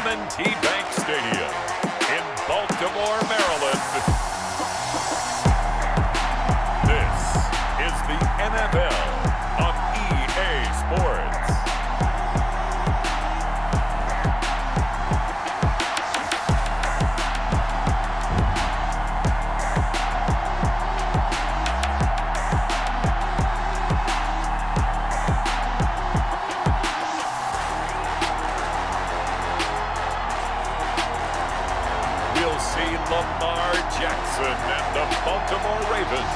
M&T Bank Stadium in Baltimore, Maryland. This is the NFL on EA Sports. Lamar Jackson and the Baltimore Ravens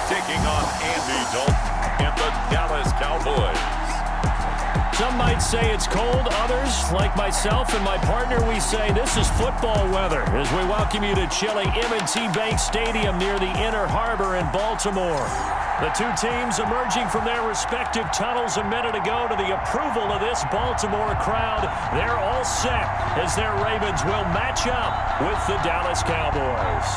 taking on Andy Dalton and the Dallas Cowboys. Some might say it's cold. Others, like myself and my partner, we say this is football weather as we welcome you to chilly M&T Bank Stadium near the Inner Harbor in Baltimore. The two teams emerging from their respective tunnels a minute ago to the approval of this Baltimore crowd. They're all set as their Ravens will match up with the Dallas Cowboys.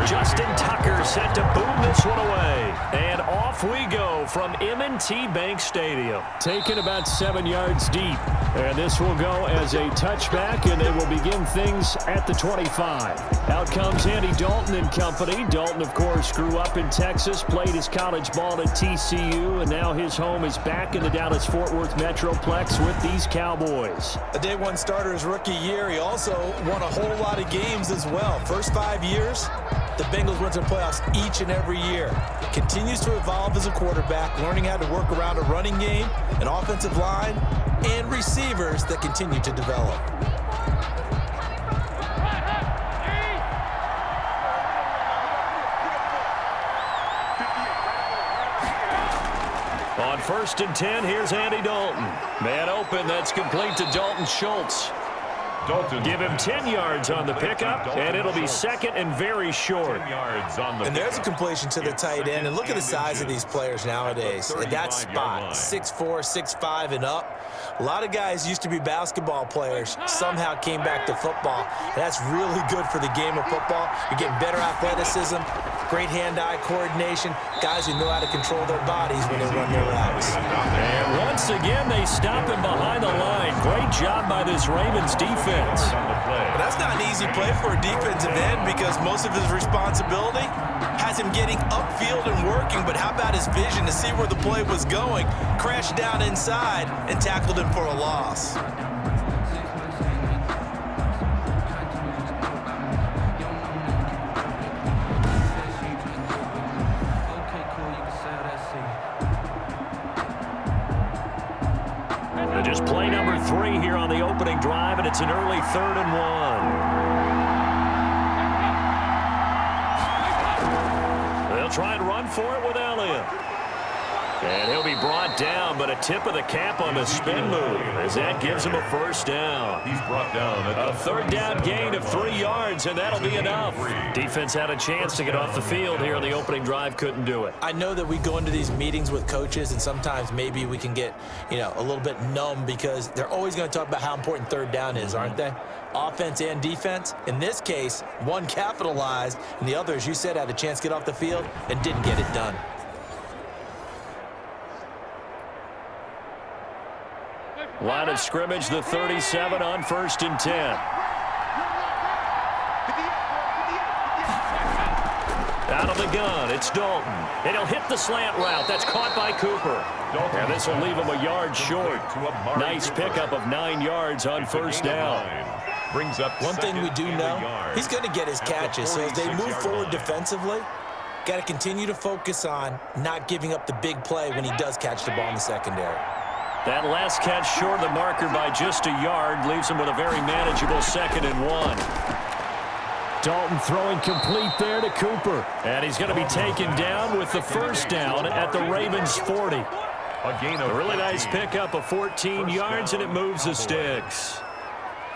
Justin Tucker set to boom this one away. And off we go from M&T Bank Stadium. Taken about 7 yards deep. And this will go as a touchback, and they will begin things at the 25. Out comes Andy Dalton and company. Dalton, of course, grew up in Texas, played his college ball at TCU, and now his home is back in the Dallas-Fort Worth Metroplex with these Cowboys. A day one starter his rookie year. He also won a whole lot of games as well. First 5 years, the Bengals went to the playoffs each and every year. Continues to evolve as a quarterback, learning how to work around a running game, an offensive line, and receivers that continue to develop. On 1st and 10, here's Andy Dalton. Man open, that's complete to Dalton Schultz. Give him 10 yards on the pickup, and it'll be second and very short. And there's a completion to the tight end. And look at the size of these players nowadays. At that spot, 6'4", 6'5", and up. A lot of guys used to be basketball players, somehow came back to football. And that's really good for the game of football. You're getting better athleticism, great hand-eye coordination, guys who know how to control their bodies when they run their routes. And once again, they stop him behind the line. Great job by this Ravens defense. But that's not an easy play for a defensive end because most of his responsibility has him getting upfield and working. But how about his vision to see where the play was going, crashed down inside, and tackled him for a loss. Just play number 3 here on the opening drive, and it's an early 3rd and 1. They'll try and run for it with Elliott. And he'll be brought down, but a tip of the cap on the spin move as that gives him a first down. He's brought down a 3rd down gain of 3 yards, and that'll be enough. Defense had a chance to get off the field here on the opening drive, couldn't do it. I know that we go into these meetings with coaches, and sometimes maybe we can get, a little bit numb because they're always going to talk about how important 3rd down is, aren't they? Offense and defense. In this case, one capitalized, and the other, as you said, had a chance to get off the field and didn't get it done. Line of scrimmage, the 37 on 1st and 10. Out of the gun, it's Dalton. And he'll hit the slant route. That's caught by Cooper. And this will leave him a yard short. Nice pickup of 9 yards on 1st down. Brings up one thing we do know, he's going to get his catches. So as they move forward defensively, got to continue to focus on not giving up the big play when he does catch the ball in the secondary. That last catch short of the marker by just a yard leaves him with a very manageable 2nd and 1. Dalton throwing complete there to Cooper. And he's going to be taken down with the 1st down at the Ravens 40. A really nice pickup of 14 yards, and it moves the sticks.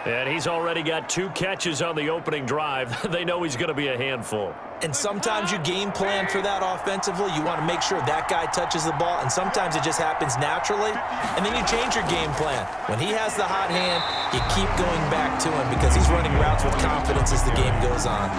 And he's already got 2 catches on the opening drive. They know he's going to be a handful. And sometimes you game plan for that offensively. You want to make sure that guy touches the ball, and sometimes it just happens naturally, and then you change your game plan. When he has the hot hand, you keep going back to him because he's running routes with confidence as the game goes on.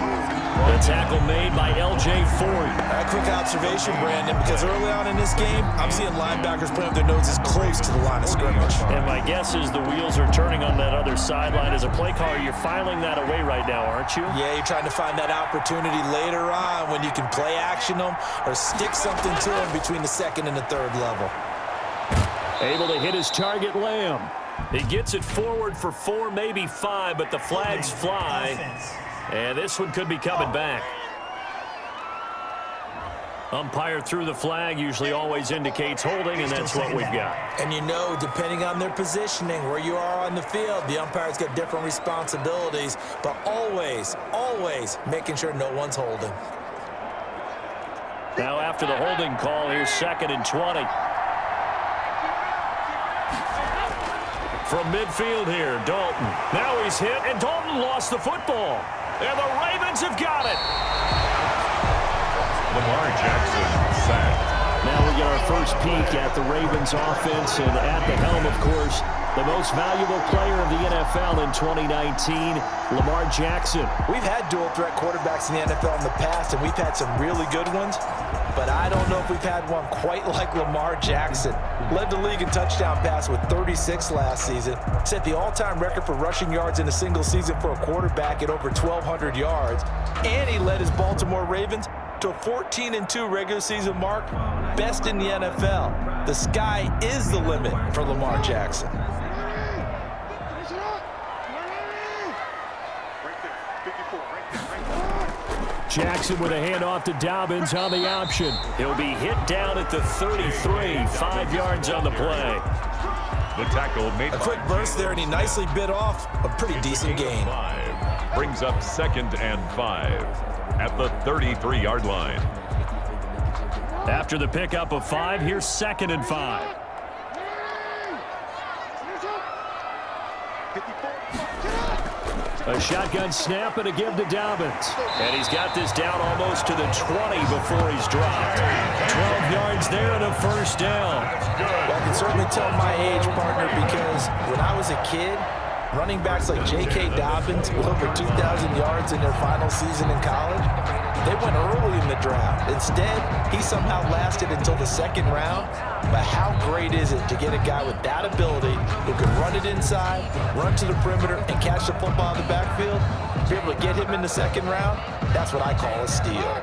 The tackle made by L.J. Ford. A quick observation, Brandon, because early on in this game, I'm seeing linebackers putting up their noses close to the line of scrimmage. And my guess is the wheels are turning on that other sideline. As a play caller, you're filing that away right now, aren't you? Yeah, you're trying to find that opportunity later on when you can play action them or stick something to them between the second and the third level. Able to hit his target, Lamb. He gets it forward for 4, maybe 5, but the flags fly. And this one could be coming back. Umpire threw the flag, usually always indicates holding, and that's what we've got. And you know, depending on their positioning, where you are on the field, the umpire's got different responsibilities, but always, always making sure no one's holding. Now after the holding call, here's 2nd and 20. From midfield here, Dalton. Now he's hit, and Dalton lost the football. And the Ravens have got it. Lamar Jackson sacked. Now we get our first peek at the Ravens offense, and at the helm, of course, the most valuable player of the NFL in 2019, Lamar Jackson. We've had dual-threat quarterbacks in the NFL in the past, and we've had some really good ones, but I don't know if we've had one quite like Lamar Jackson. Led the league in touchdown pass with 36 last season, set the all-time record for rushing yards in a single season for a quarterback at over 1,200 yards, and he led his Baltimore Ravens to a 14-2 regular season mark, best in the NFL. The sky is the limit for Lamar Jackson. Jackson with a handoff to Dobbins on the option. He'll be hit down at the 33, 5 yards on the play. The tackle made a quick burst there, and he nicely bit off a pretty decent gain. 5 brings up 2nd and 5 at the 33-yard line. After the pickup of 5, here's 2nd and 5. A shotgun snap and a give to Dobbins. And he's got this down almost to the 20 before he's dropped. 12 yards there and a first down. Well, I can certainly tell my age, partner, because when I was a kid, running backs like J.K. Dobbins with over 2,000 yards in their final season in college, they went early in the draft. Instead, he somehow lasted until the 2nd round. But how great is it to get a guy with that ability who can run it inside, run to the perimeter, and catch the football in the backfield? Be able to get him in the 2nd round, that's what I call a steal.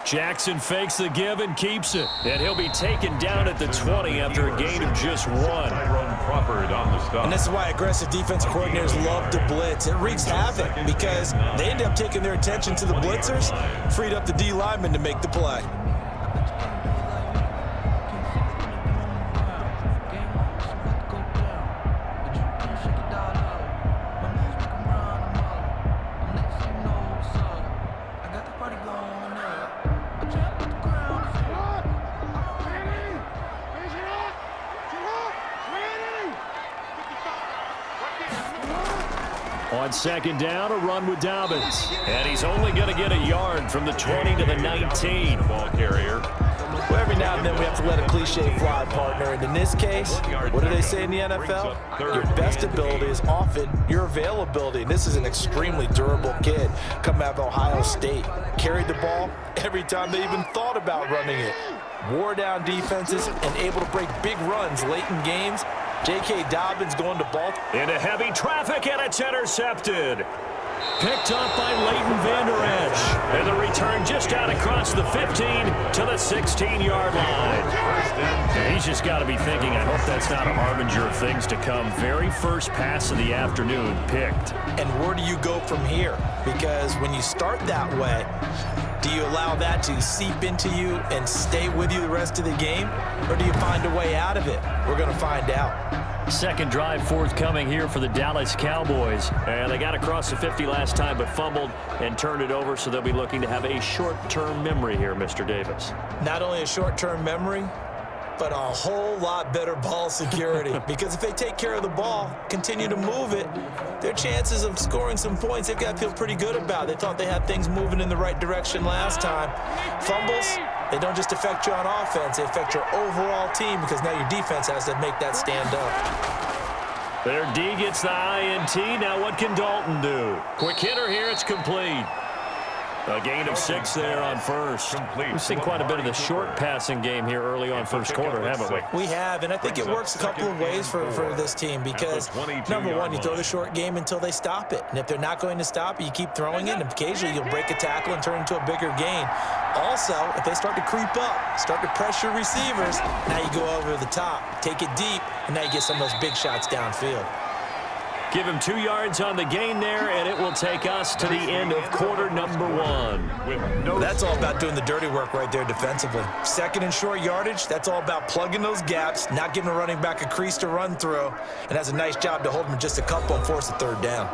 Jackson fakes the give and keeps it. And he'll be taken down at the 20 after a gain of just 1. Crawford on the stop. And this is why aggressive defense coordinators love to blitz. It wreaks havoc because they end up taking their attention to the blitzers, freed up the D lineman to make the play. On 2nd down, a run with Dobbins. And he's only going to get a yard from the 20 to the 19. Ball carrier. Well, every now and then we have to let a cliche fly, partner. And in this case, what do they say in the NFL? Your best ability is often your availability. And this is an extremely durable kid coming out of Ohio State. Carried the ball every time they even thought about running it. Wore down defenses and able to break big runs late in games. J.K. Dobbins going to Baltimore. Into heavy traffic, and it's intercepted. Picked up by Leighton Vander Esch. And the return just out across the 15 to the 16-yard line. He's just got to be thinking, I hope that's not a harbinger of things to come. Very first pass of the afternoon picked. And where do you go from here? Because when you start that way, do you allow that to seep into you and stay with you the rest of the game? Or do you find a way out of it? We're going to find out. Second drive forthcoming here for the Dallas Cowboys. And they got across the 50 last time but fumbled and turned it over, so they'll be looking to have a short-term memory here, Mr. Davis. Not only a short-term memory, but a whole lot better ball security. Because if they take care of the ball, continue to move it, their chances of scoring some points, they've got to feel pretty good about. They thought they had things moving in the right direction last time. Fumbles, they don't just affect you on offense, they affect your overall team because now your defense has to make that stand up. Their D gets the INT. Now what can Dalton do? Quick hitter here. It's complete. A gain of 6 there on first. We've seen quite a bit of the short passing game here early on first quarter, haven't we? We have, and I think it works a couple of ways for this team because, number one, you throw the short game until they stop it. And if they're not going to stop it, you keep throwing it, and occasionally you'll break a tackle and turn into a bigger gain. Also, if they start to creep up, start to pressure receivers, now you go over the top, take it deep, and now you get some of those big shots downfield. Give him 2 yards on the gain there, and it will take us to the end of quarter number 1. That's all about doing the dirty work right there defensively. Second and short yardage, that's all about plugging those gaps, not giving a running back a crease to run through, and has a nice job to hold him just a couple and force a third down.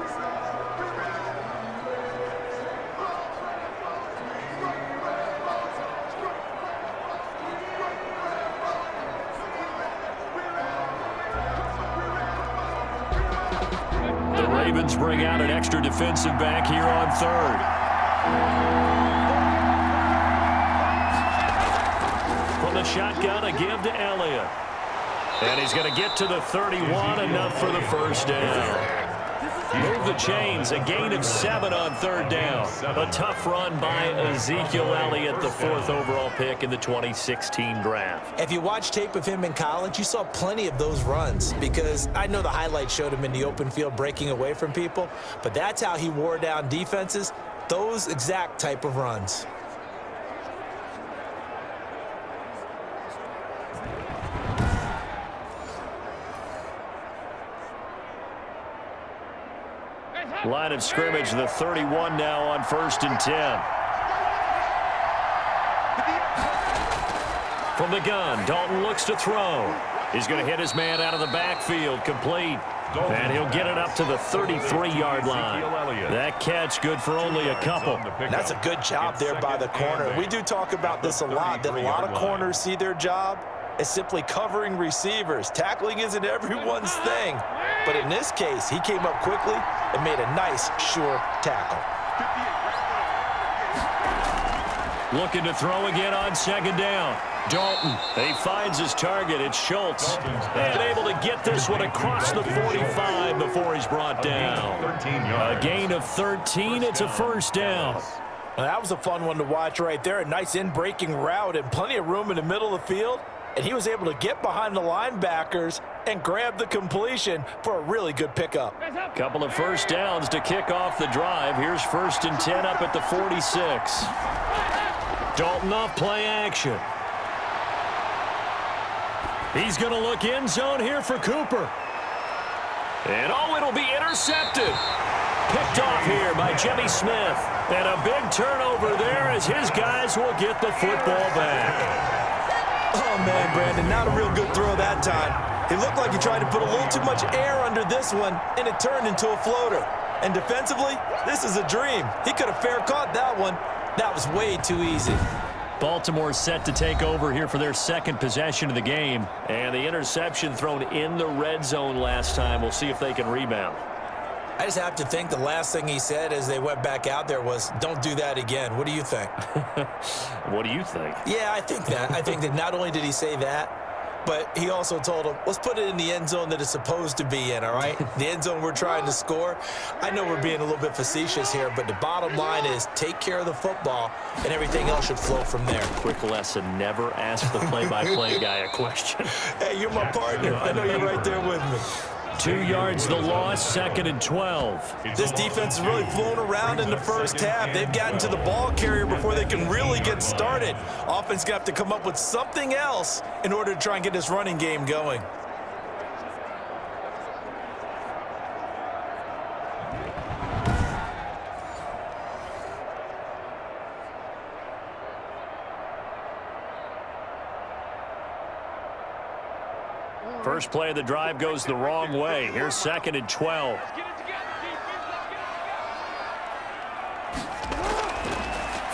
Ravens bring out an extra defensive back here on third. From the shotgun, a give to Elliott. And he's going to get to the 31, enough for the first down. Move the chains, a gain of 7 on third down. A tough run by Ezekiel Elliott, the 4th overall pick in the 2016 draft. If you watch tape of him in college, you saw plenty of those runs because I know the highlights showed him in the open field breaking away from people, but that's how he wore down defenses, those exact type of runs. Line of scrimmage, the 31 now on 1st and 10. From the gun, Dalton looks to throw. He's going to hit his man out of the backfield, complete. And he'll get it up to the 33-yard line. That catch good for only a couple. That's a good job there by the corner. We do talk about this a lot, that a lot of corners see their job as simply covering receivers. Tackling isn't everyone's thing. But in this case, he came up quickly and made a nice, sure tackle. Looking to throw again on 2nd down. Dalton, he finds his target. It's Schultz. And able to get this one across the 45 before he's brought down. A gain of 13. It's a first down. Well, that was a fun one to watch right there. A nice in-breaking route and plenty of room in the middle of the field. And he was able to get behind the linebackers and grab the completion for a really good pickup. Couple of first downs to kick off the drive. Here's 1st and 10 up at the 46. Dalton off play action. He's going to look end zone here for Cooper. And it'll be intercepted. Picked off here by Jimmy Smith. And a big turnover there as his guys will get the football back. Oh, man, Brandon, not a real good throw that time. It looked like he tried to put a little too much air under this one, and it turned into a floater. And defensively, this is a dream. He could have fair caught that one. That was way too easy. Baltimore set to take over here for their 2nd possession of the game. And the interception thrown in the red zone last time. We'll see if they can rebound. I just have to think the last thing he said as they went back out there was, don't do that again. What do you think? What do you think? Yeah, I think that. I think that not only did he say that, but he also told him, let's put it in the end zone that it's supposed to be in, all right? The end zone we're trying to score. I know we're being a little bit facetious here, but the bottom line is take care of the football, and everything else should flow from there. Quick lesson, never ask the play-by-play guy a question. Hey, you're my partner. I know you're right there with me. 2 yards the loss, 2nd and 12. This defense has really flown around in the first half. They've gotten to the ball carrier before they can really get started. Offense going to have to come up with something else in order to try and get this running game going. First play of the drive goes the wrong way. Here's 2nd and 12.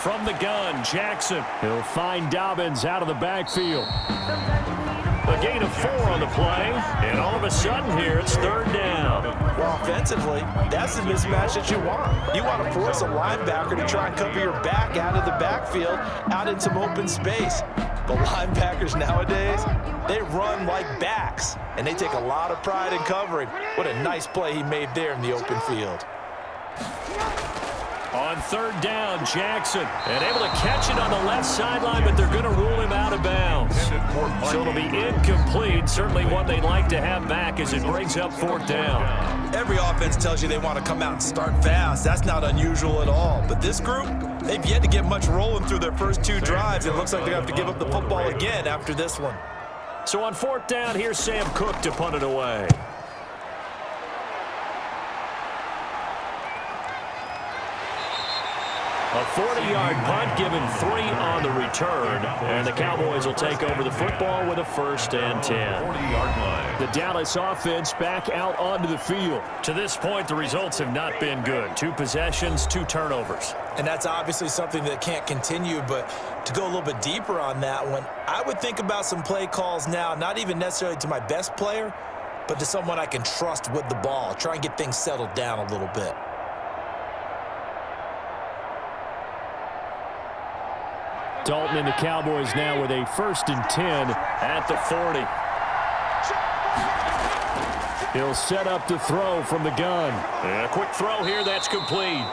From the gun, Jackson. He'll find Dobbins out of the backfield. A gain of 4 on the play, and all of a sudden here it's 3rd down. Well, offensively, that's the mismatch that you want. You want to force a linebacker to try and cover your back out of the backfield, out in some open space. The linebackers nowadays, they run like backs, and they take a lot of pride in covering. What a nice play he made there in the open field. On 3rd down, Jackson, and able to catch it on the left sideline, but they're going to rule him out of bounds. So it'll be incomplete, certainly one they'd like to have back as it brings up 4th down. Every offense tells you they want to come out and start fast. That's not unusual at all. But this group, they've yet to get much rolling through their first 2 drives. It looks like they're going to have to give up the football again after this one. So on 4th down, here's Sam Cook to punt it away. A 40-yard punt, given 3 on the return, and the Cowboys will take over the football with a 1st and 10. The Dallas offense back out onto the field. To this point, the results have not been good. 2 possessions, 2 turnovers. And that's obviously something that can't continue, but to go a little bit deeper on that one, I would think about some play calls now, not even necessarily to my best player, but to someone I can trust with the ball. Try and get things settled down a little bit. Dalton and the Cowboys now with a 1st and 10 at the 40. He'll set up the throw from the gun. And a quick throw here, that's complete.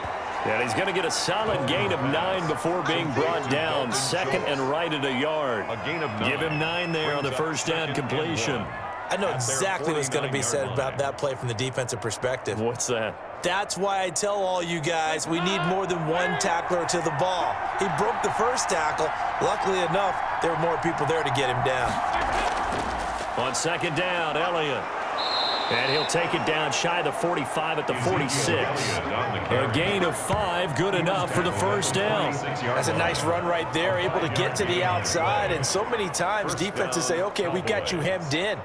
And he's going to get a solid gain of 9 before being brought down. 2nd and right at a yard. Give him 9 there on the 1st down completion. I know exactly what's going to be said about that play from the defensive perspective. What's that? That's why I tell all you guys we need more than 1 tackler to the ball. He broke the first tackle. Luckily enough, there were more people there to get him down. On 2nd down, Elliott. And he'll take it down shy of the 45 at the 46. A gain of 5, good enough for the 1st down. That's a nice run right there, able to get to the outside. And so many times defenses say, okay, we got you hemmed in.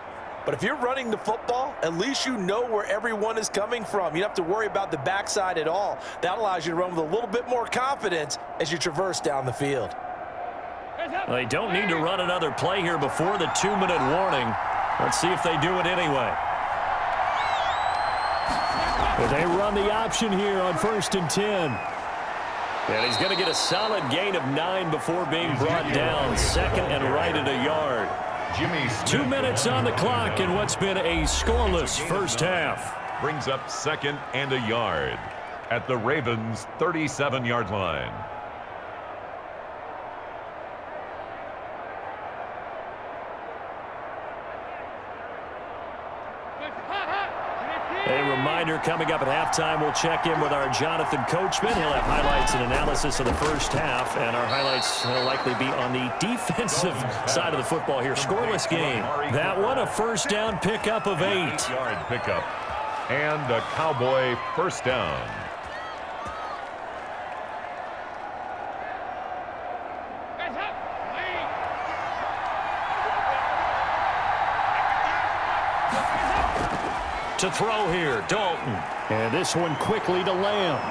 But if you're running the football, at least you know where everyone is coming from. You don't have to worry about the backside at all. That allows you to run with a little bit more confidence as you traverse down the field. They don't need to run another play here before the 2-minute warning. Let's see if they do it anyway. But they run the option here on 1st and 10. And he's going to get a solid gain of 9 before being brought down. 2nd and right at a yard. 2 minutes on the clock in what's been a scoreless first half. Brings up 2nd and a yard at the Ravens' 37-yard line. A reminder coming up at halftime, we'll check in with our Jonathan Coachman. He'll have highlights and analysis of the first half, and our highlights will likely be on the defensive side of the football here. Scoreless game. That one, a 1st down pickup of 8. 8-yard pickup and a Cowboy 1st down. To throw here, Dalton. And this one quickly to Lamb.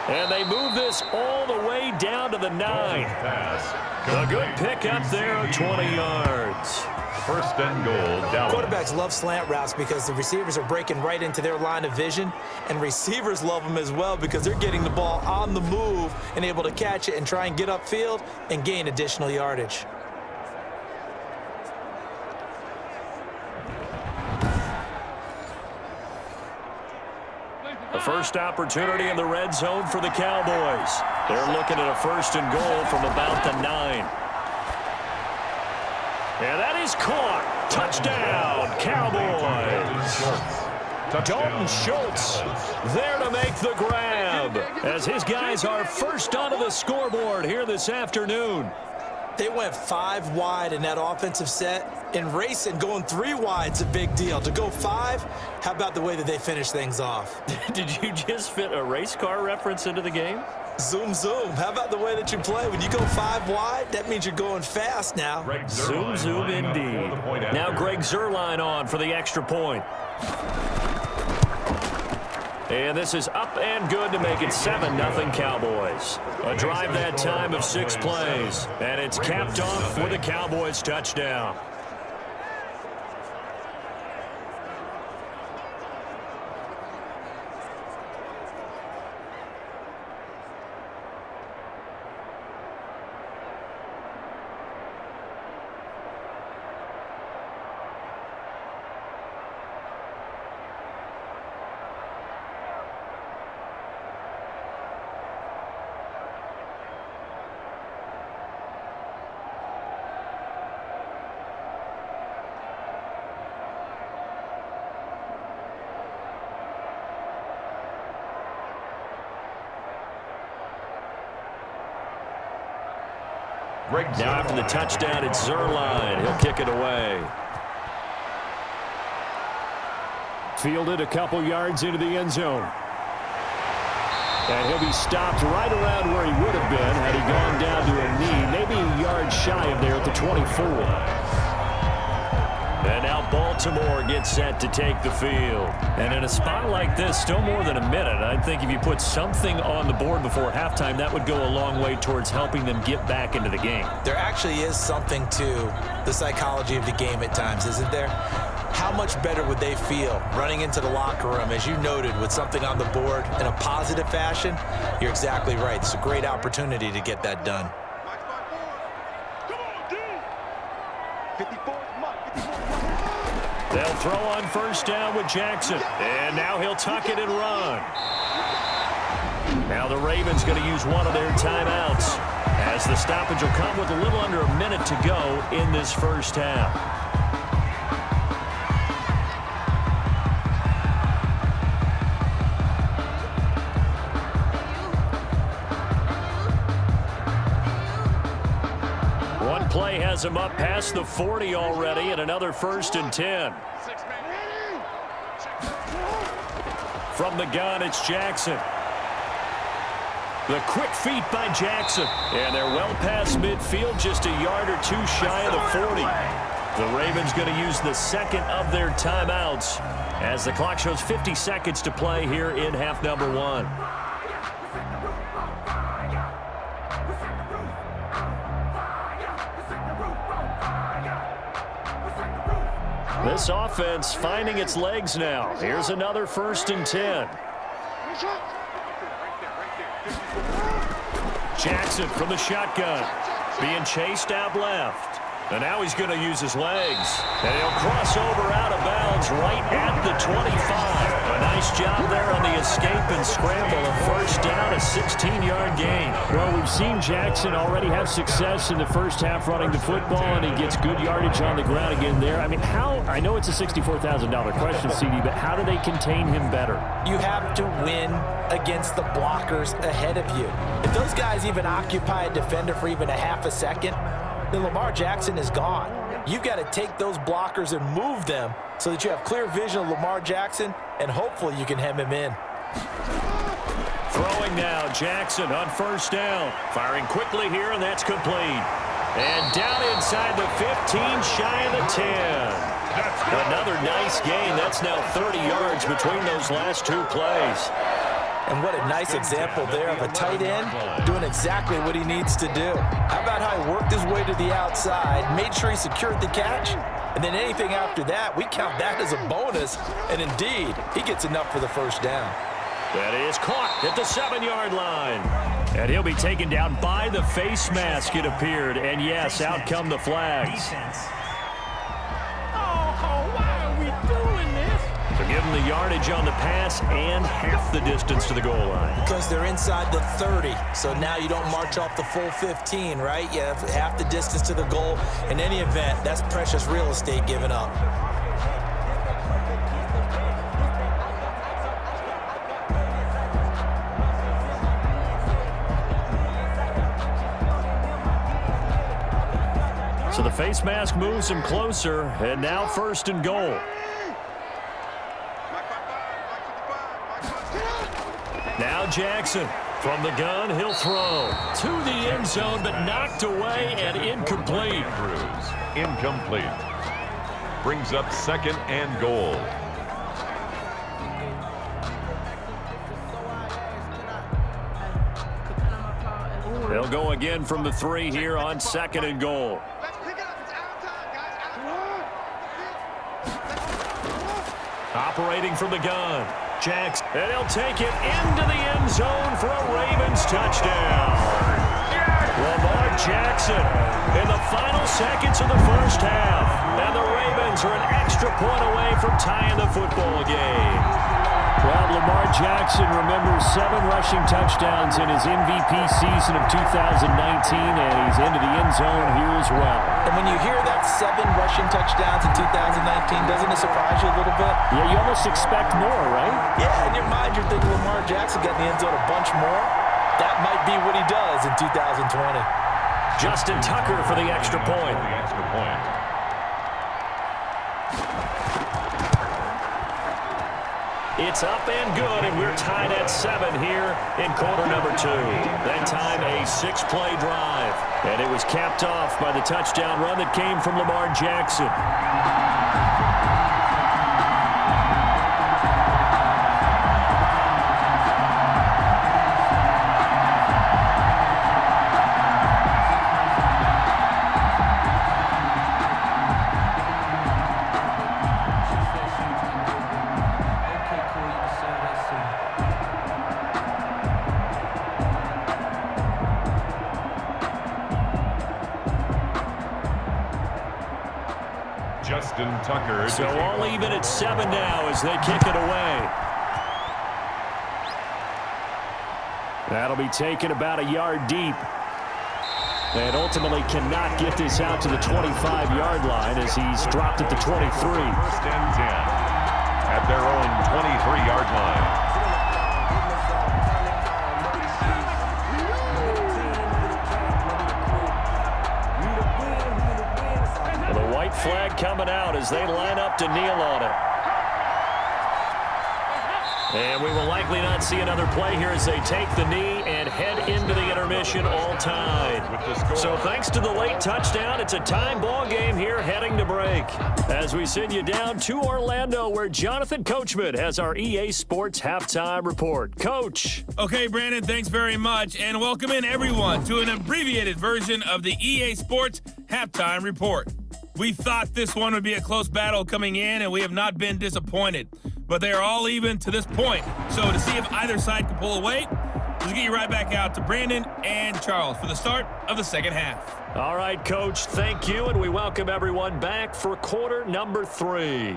And they move this all the way down to the 9. A good pickup there, 20 yards. 1st and goal, Dallas. Quarterbacks love slant routes because the receivers are breaking right into their line of vision, and receivers love them as well because they're getting the ball on the move and able to catch it and try and get upfield and gain additional yardage. The first opportunity in the red zone for the Cowboys. They're looking at a 1st and goal from about the 9. And that is caught. Touchdown, Cowboys. Dalton Schultz there to make the grab as his guys are first onto the scoreboard here this afternoon. They went 5 wide in that offensive set, and racing going 3 wide is a big deal. To go 5, how about the way that they finish things off? Did you just fit a race car reference into the game? Zoom, zoom. How about the way that you play? When you go 5 wide, that means you're going fast now. Zoom, zoom indeed. Now Greg Zuerlein on for the extra point. And this is up and good to make it 7-0 Cowboys. A drive that time of 6 plays. And it's capped off with a Cowboys touchdown. Now after the touchdown, it's Zuerlein. He'll kick it away. Fielded a couple yards into the end zone. And he'll be stopped right around where he would have been had he gone down to a knee, maybe a yard shy of there at the 24. And now Baltimore gets set to take the field. And in a spot like this, still more than a minute, I think if you put something on the board before halftime, that would go a long way towards helping them get back into the game. There actually is something to the psychology of the game at times, isn't there? How much better would they feel running into the locker room, as you noted, with something on the board in a positive fashion? You're exactly right. It's a great opportunity to get that done. They'll throw on first down with Jackson. And now he'll tuck it and run. Now the Ravens going to use one of their timeouts, as the stoppage will come with a little under a minute to go in this first half. One play has him up past the 40 already, and another 1st and 10. From the gun, it's Jackson. The quick feet by Jackson. And they're well past midfield, just a yard or two shy of the 40. The Ravens going to use the second of their timeouts as the clock shows 50 seconds to play here in half number 1. This offense finding its legs now. Here's another 1st and 10. Jackson from the shotgun, being chased out left. And now he's going to use his legs. And he'll cross over out of bounds right at the 25. A nice job there on the escape and scramble. A first down, a 16-yard gain. Well, we've seen Jackson already have success in the first half running the football, and he gets good yardage on the ground again there. I mean, I know it's a $64,000 question, CD, but how do they contain him better? You have to win against the blockers ahead of you. If those guys even occupy a defender for even a half a second, then Lamar Jackson is gone. You've got to take those blockers and move them so that you have clear vision of Lamar Jackson, and hopefully you can hem him in. Throwing now, Jackson on first down. Firing quickly here, and that's complete. And down inside the 15, shy of the 10. Another nice gain. That's now 30 yards between those last 2 plays. And what a nice example there of a tight end doing exactly what he needs to do. How about how he worked his way to the outside, made sure he secured the catch, and then anything after that, we count that as a bonus. And indeed, he gets enough for the first down. That is caught at the 7-yard line. And he'll be taken down by the face mask, it appeared. And yes, out come the flags. So give them the yardage on the pass and half the distance to the goal line. Because they're inside the 30, so now you don't march off the full 15, right? You have half the distance to the goal. In any event, that's precious real estate given up. So the face mask moves him closer, and now 1st and goal. Now Jackson From the gun, he'll throw to the end zone, but knocked away and incomplete. Incomplete. Brings up 2nd and goal. They'll go again from the 3 here on 2nd and goal. Operating from the gun. Jackson, and he'll take it into the end zone for a Ravens touchdown. Lamar Jackson in the final seconds of the first half. And the Ravens are an extra point away from tying the football game. Well, Lamar Jackson remembers 7 rushing touchdowns in his MVP season of 2019, and he's into the end zone here as well. And when you hear that 7 rushing touchdowns in 2019, doesn't it surprise you a little bit? Yeah, you almost expect more, right? Yeah, in your mind you're thinking Lamar Jackson got in the end zone a bunch more. That might be what he does in 2020. Justin Tucker for the extra point. It's up and good, and we're tied at 7 here in quarter number 2. That time a 6-play drive. And it was capped off by the touchdown run that came from Lamar Jackson. Justin Tucker. So all even at 7 now as they kick it away. That'll be taken about a yard deep. And ultimately cannot get this out to the 25-yard line as he's dropped at the 23. 1st and 10 at their own 23-yard line. Flag coming out as they line up to kneel on it. And we will likely not see another play here as they take the knee and head into the intermission all tied. So thanks to the late touchdown, it's a time ball game here heading to break. As we send you down to Orlando where Jonathan Coachman has our EA Sports Halftime Report. Coach. Okay, Brandon, thanks very much. And welcome in everyone to an abbreviated version of the EA Sports Halftime Report. We thought this one would be a close battle coming in, and we have not been disappointed. But they are all even to this point. So to see if either side can pull away, let's get you right back out to Brandon and Charles for the start of the second half. All right, Coach, thank you, and we welcome everyone back for quarter number 3.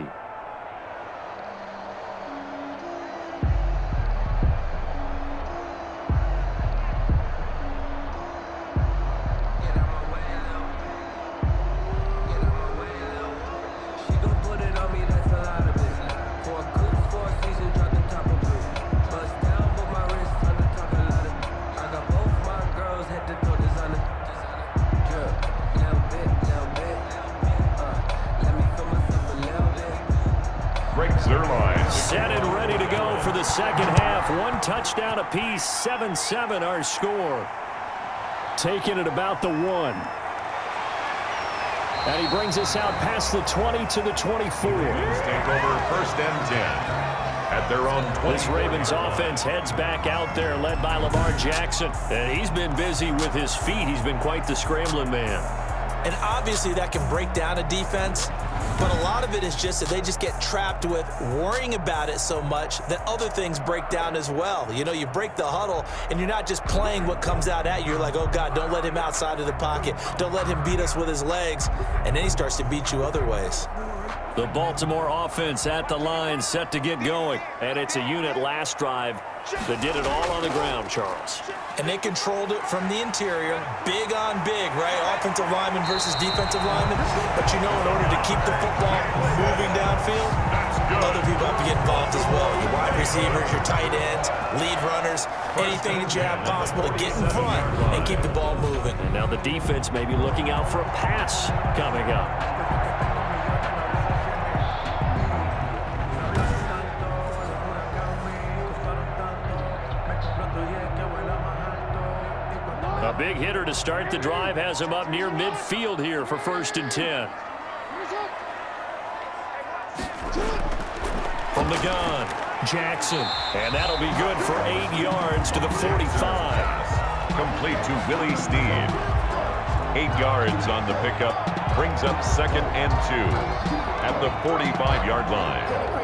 Set and ready to go for the second half. 1 touchdown apiece, 7-7 our score. Taking it about the 1. And he brings us out past the 20 to the 24. Take over 1st and 10 at their own 20. This Ravens offense heads back out there, led by Lamar Jackson. And he's been busy with his feet. He's been quite the scrambling man. And obviously that can break down a defense, but a lot of it is just that they just get trapped with worrying about it so much that other things break down as well. You know, you break the huddle, and you're not just playing what comes out at you. You're like, oh, God, don't let him outside of the pocket. Don't let him beat us with his legs. And then he starts to beat you other ways. The Baltimore offense at the line, set to get going. And it's a unit last drive that did it all on the ground, Charles. And they controlled it from the interior, big on big, right? Offensive lineman versus defensive lineman. But you know, in order to keep the football moving downfield, other people have to get involved as well. Your wide receivers, your tight ends, lead runners, anything that you have possible to get in front and keep the ball moving. And now the defense may be looking out for a pass coming up. big hitter to start the drive has him up near midfield here for 1st and 10. From the gun, Jackson. And that'll be good for 8 yards to the 45. Complete to Willie Snead. 8 yards on the pickup. Brings up 2nd and 2 at the 45-yard line.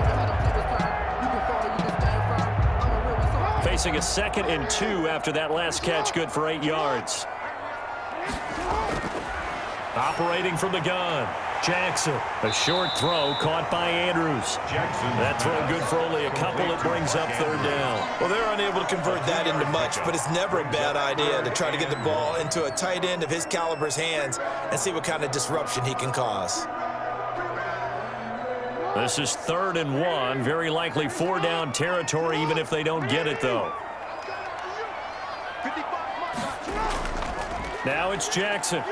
Facing a 2nd and 2 after that last catch, good for 8 yards. Operating from the gun, Jackson. A short throw caught by Andrews. That throw good for only a couple. It brings up 3rd down. Well, they're unable to convert that into much, but it's never a bad idea to try to get the ball into a tight end of his caliber's hands and see what kind of disruption he can cause. This is 3rd and 1. Very likely 4-down territory, even if they don't get it, though. Now it's Jackson.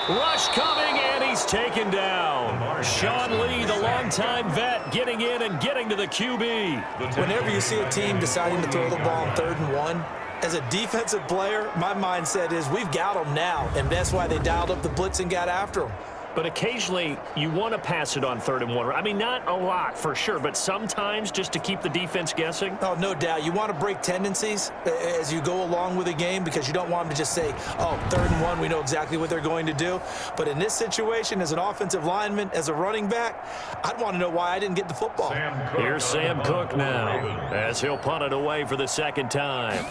Rush coming, and he's taken down. Sean Lee, the longtime vet, getting in and getting to the QB. Whenever you see a team deciding to throw the ball on 3rd and 1, as a defensive player, my mindset is we've got them now, and that's why they dialed up the blitz and got after them. But occasionally, you want to pass it on 3rd and 1. I mean, not a lot for sure, but sometimes just to keep the defense guessing. Oh, no doubt. You want to break tendencies as you go along with a game because you don't want them to just say, oh, 3rd and 1, we know exactly what they're going to do. But in this situation, as an offensive lineman, as a running back, I'd want to know why I didn't get the football. Here's Sam Cook now as he'll punt it away for the 2nd time.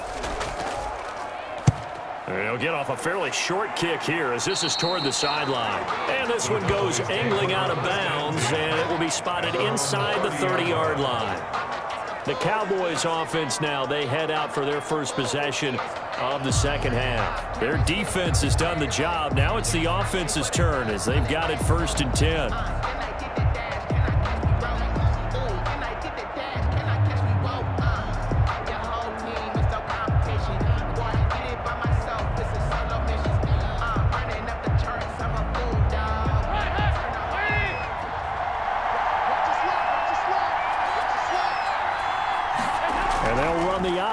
He'll get off a fairly short kick here as this is toward the sideline. And this one goes angling out of bounds, and it will be spotted inside the 30-yard line. The Cowboys offense now, they head out for their first possession of the 2nd half. Their defense has done the job. Now it's the offense's turn as they've got it 1st and 10.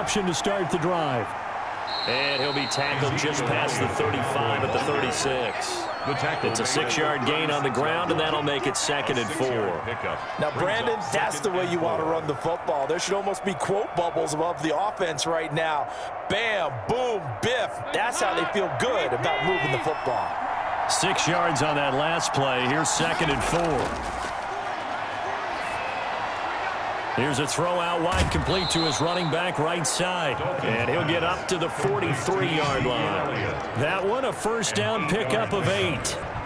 To start the drive. And he'll be tackled just past the 35 at the 36. It's a 6-yard gain on the ground, and that'll make it 2nd and 4. Now, Brandon, that's the way you want to run the football. There should almost be quote bubbles above the offense right now. Bam, boom, biff. That's how they feel good about moving the football. 6 yards on that last play. Here's 2nd and 4. Here's a throw out wide, complete to his running back right side. And he'll get up to the 43-yard line. That one, a 1st down pickup of 8.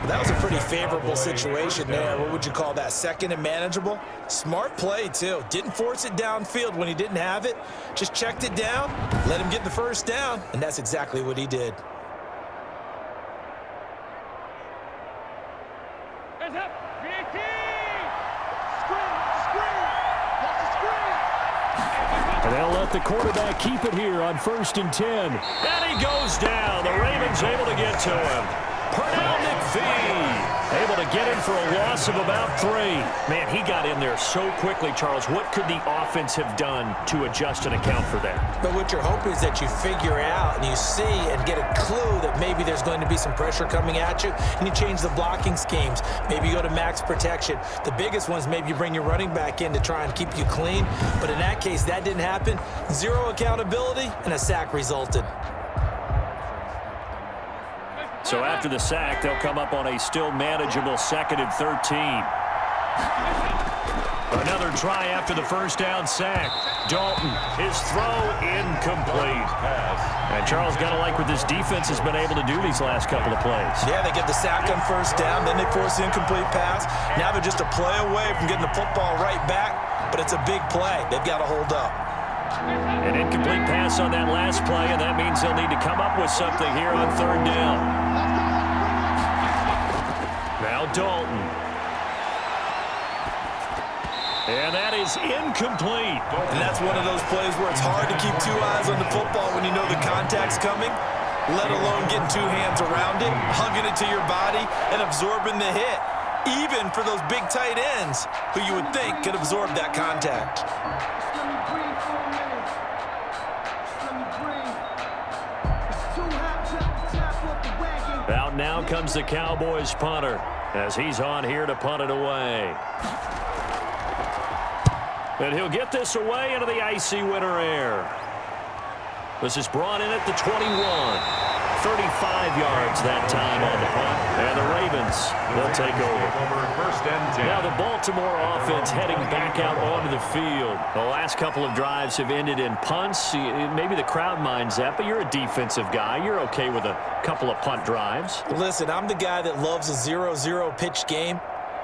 That was a pretty favorable situation there. What would you call that, 2nd and manageable? Smart play, too. Didn't force it downfield when he didn't have it. Just checked it down, let him get the 1st down, and that's exactly what he did. And they'll let the quarterback keep it here on 1st and 10. And he goes down. The Ravens able to get to him. Pernell McPhee able to get him for a loss of about 3. Man, he got in there so quickly, Charles. What could the offense have done to adjust and account for that? But what you're hoping is that you figure out and you see and get a clue that maybe there's going to be some pressure coming at you, and you change the blocking schemes. Maybe you go to max protection. The biggest ones, maybe you bring your running back in to try and keep you clean. But in that case, that didn't happen. 0 accountability, and a sack resulted. So after the sack, they'll come up on a still manageable 2nd and 13. Another try after the 1st down sack. Dalton, his throw incomplete. And Charles, got to like what this defense has been able to do these last couple of plays. Yeah, they get the sack on 1st down, then they force the incomplete pass. Now they're just a play away from getting the football right back, but it's a big play. They've got to hold up. An incomplete pass on that last play, and that means they'll need to come up with something here on 3rd down. Now Dalton. And that is incomplete. And that's one of those plays where it's hard to keep 2 eyes on the football when you know the contact's coming, let alone getting 2 hands around it, hugging it to your body, and absorbing the hit, even for those big tight ends who you would think could absorb that contact. now comes the Cowboys punter as he's on here to punt it away. And he'll get this away into the icy winter air. This is brought in at the 21. 35 yards that time on the punt. And the Ravens will take over. First and 10. Now the Baltimore offense heading back out onto the field. The last couple of drives have ended in punts. Maybe the crowd minds that, but you're a defensive guy. You're okay with a couple of punt drives. Listen, I'm the guy that loves a 0-0 pitch game.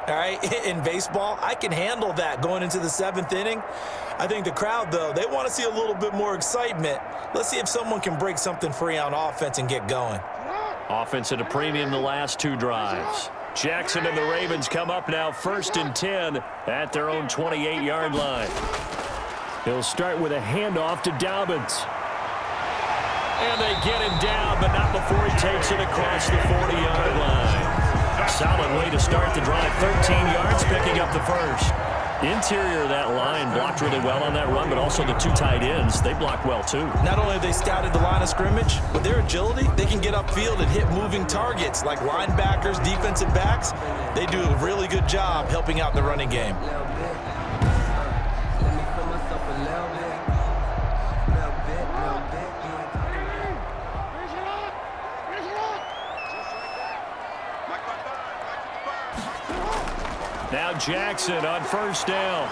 All right, in baseball, I can handle that going into the 7th inning. I think the crowd, though, they want to see a little bit more excitement. Let's see if someone can break something free on offense and get going. Offense at a premium the last 2 drives. Jackson and the Ravens come up now 1st and 10 at their own 28-yard line. He'll start with a handoff to Dobbins. And they get him down, but not before he takes it across the 40-yard line. Solid way to start the drive. 13 yards, picking up the first. Interior of that line blocked really well on that run, but also the 2 tight ends, they blocked well too. Not only have they scouted the line of scrimmage, with their agility, they can get upfield and hit moving targets like linebackers, defensive backs. They do a really good job helping out in the running game. Now Jackson on 1st down.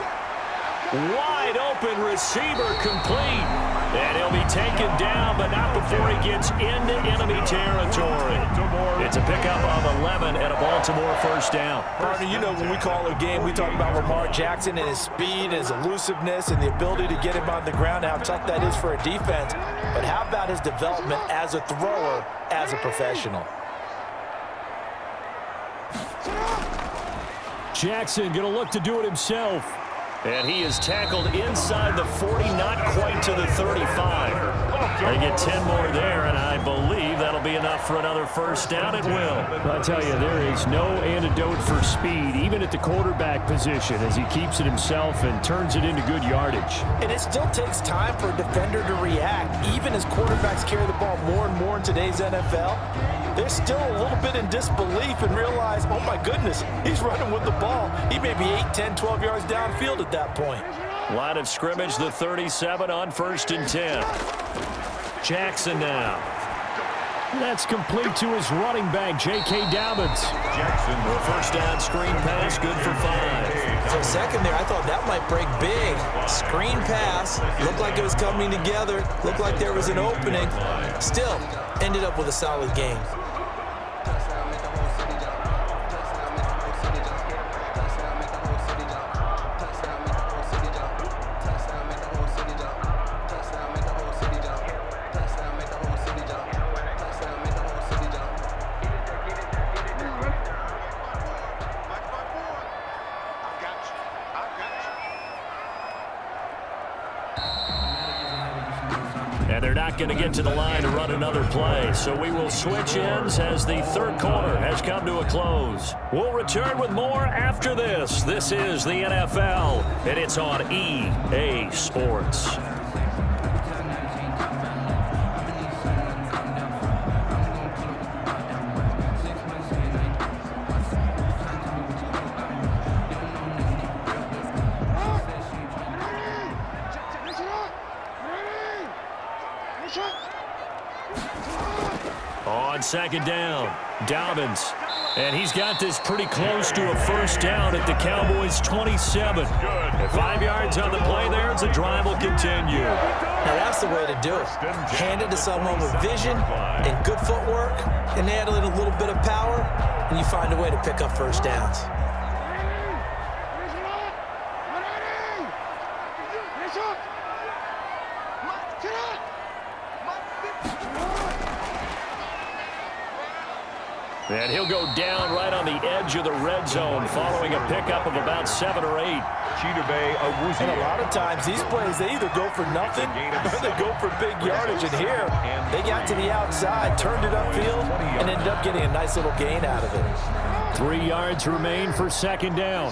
Wide open receiver complete. And he'll be taken down, but not before he gets into enemy territory. It's a pickup of 11 and a Baltimore 1st down. Partner, you know when we call a game, we talk about Lamar Jackson and his speed, his elusiveness, and the ability to get him on the ground, how tough that is for a defense. But how about his development as a thrower, as a professional? Jackson going to look to do it himself. And he is tackled inside the 40, not quite to the 35. They get 10 more there, and I believe that'll be enough for another 1st down. It will. I'll tell you, there is no antidote for speed, even at the quarterback position, as he keeps it himself and turns it into good yardage. And it still takes time for a defender to react. Even as quarterbacks carry the ball more and more in today's NFL, they're still a little bit in disbelief and realize, oh my goodness, he's running with the ball. He may be 8, 10, 12 yards downfield at that point. Line of scrimmage, the 37 on 1st and 10. Jackson now. That's complete to his running back, J.K. Dobbins. Jackson. The 1st down screen pass, good for 5. For a second there, I thought that might break big. Screen pass, looked like it was coming together, looked like there was an opening. Still, ended up with a solid game. Going to get to the line to run another play, so we will switch ends as the 3rd quarter has come to a close. We'll return with more after this. This is the NFL, and it's on EA Sports. On 2nd down, Dobbins. And he's got this pretty close to a 1st down at the Cowboys' 27. And 5 yards on the play there as the drive will continue. Now that's the way to do it. Hand it to someone with vision and good footwork, and add in a little bit of power, and you find a way to pick up 1st downs. And he'll go down right on the edge of the red zone following a pickup of about 7 or 8. And a lot of times these plays, they either go for nothing or they go for big yardage. And here, they got to the outside, turned it upfield, and ended up getting a nice little gain out of it. 3 yards remain for 2nd down.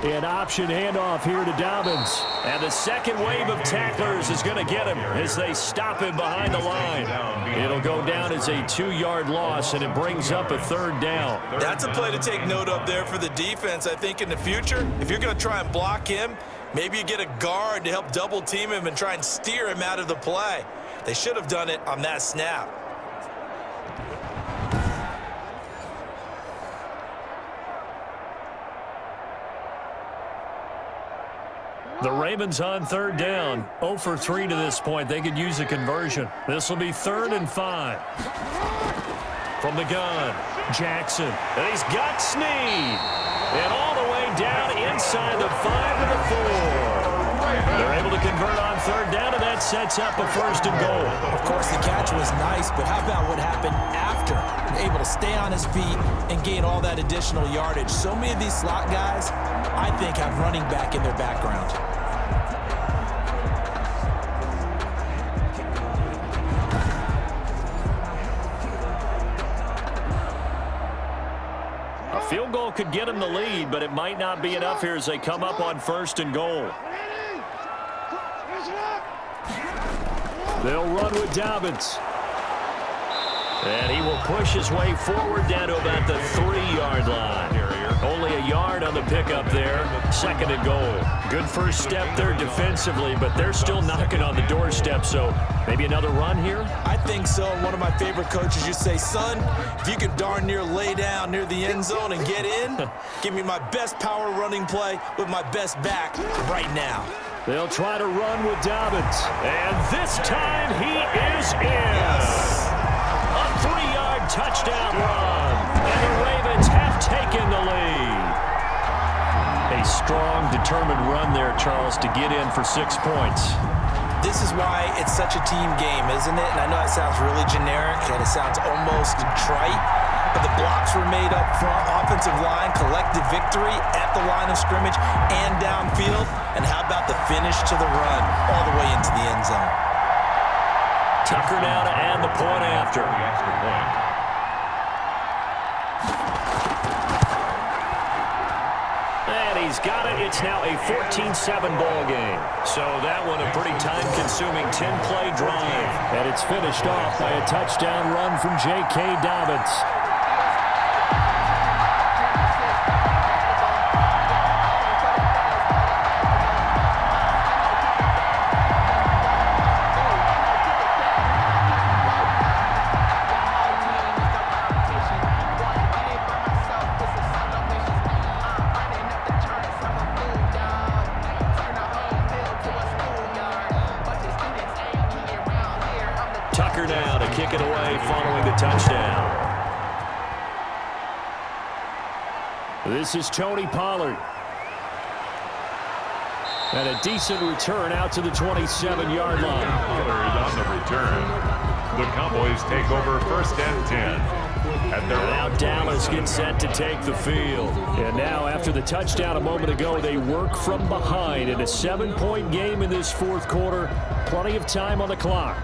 An option handoff here to Dobbins. And the second wave of tacklers is going to get him as they stop him behind the line. It'll go down as a 2-yard loss, and it brings up a 3rd down. That's a play to take note of there for the defense. I think in the future, if you're going to try and block him, maybe you get a guard to help double team him and try and steer him out of the play. They should have done it on that snap. The Ravens on 3rd down. 0 for 3 to this point. They could use a conversion. This will be 3rd and 5. From the gun, Jackson. And he's got Snead. And all the way down inside the 5 to the 4. They're able to convert on 3rd down, and that sets up a 1st and goal. Of course, the catch was nice, but how about what happened after? Able to stay on his feet and gain all that additional yardage. So many of these slot guys, I think, have running back in their background. A field goal could get them the lead, but it might not be enough here as they come up on 1st and goal. They'll run with Dobbins. And he will push his way forward down to about the 3-yard line. Only a yard on the pickup there. 2nd and goal. Good first step there defensively, but they're still knocking on the doorstep, so maybe another run here? I think so. One of my favorite coaches used to say, son, if you can darn near lay down near the end zone and get in, give me my best power running play with my best back right now. They'll try to run with Dobbins. And this time he is in. Yes. A 3-yard touchdown run. And the Ravens have taken the lead. A strong, determined run there, Charles, to get in for 6 points. This is why it's such a team game, isn't it? And I know it sounds really generic and it sounds almost trite, but the blocks were made up front, offensive line, collective victory at the line of scrimmage and downfield. And how about the finish to the run all the way into the end zone? Tucker now to add the point after. And he's got it. It's now a 14-7 ball game. So that one a pretty time-consuming 10-play drive. And it's finished off by a touchdown run from J.K. Dobbins. Tucker now to kick it away following the touchdown. This is Tony Pollard. And a decent return out to the 27-yard line. On the return, the Cowboys take over 1st and 10. And now Dallas gets set to take the field. And now, after the touchdown a moment ago, they work from behind in a 7-point game in this 4th quarter. Plenty of time on the clock.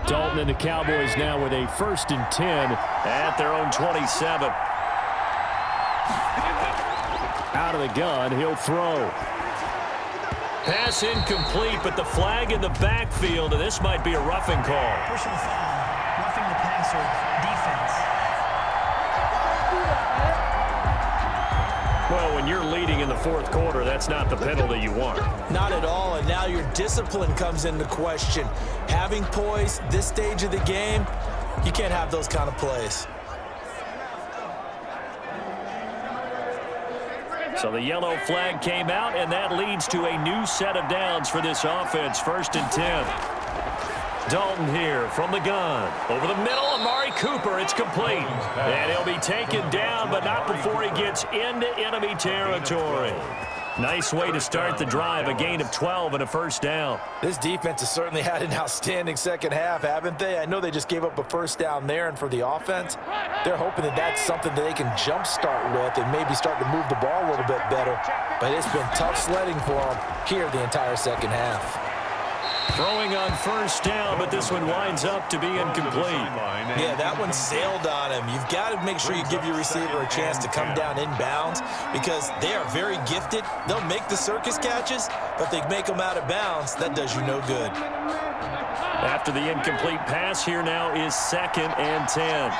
Dalton and the Cowboys now with a 1st and 10 at their own 27. Out of the gun, he'll throw. Pass incomplete, but the flag in the backfield, and this might be a roughing call. Personal foul, roughing the passer, defense. Well, when you're leading in the 4th quarter, that's not the penalty you want. Not at all, and now your discipline comes into question. Having poise this stage of the game, you can't have those kind of plays. So the yellow flag came out, and that leads to a new set of downs for this offense. 1st and 10. Dalton here from the gun. Over the middle, Amari Amari Cooper, it's complete. And he'll be taken down, but not before he gets into enemy territory. Nice way to start the drive, a gain of 12 and a first down. This defense has certainly had an outstanding second half, haven't they? I know they just gave up a first down there, and for the offense, they're hoping that that's something that they can jumpstart with and maybe start to move the ball a little bit better. But it's been tough sledding for them here the entire second half. Throwing on first down, but this one winds up to be incomplete. Yeah, that one sailed on him. You've got to make sure you give your receiver a chance to come down inbounds because they are very gifted. They'll make the circus catches, but they make them out of bounds. That does you no good. After the incomplete pass, here now is 2nd and 10.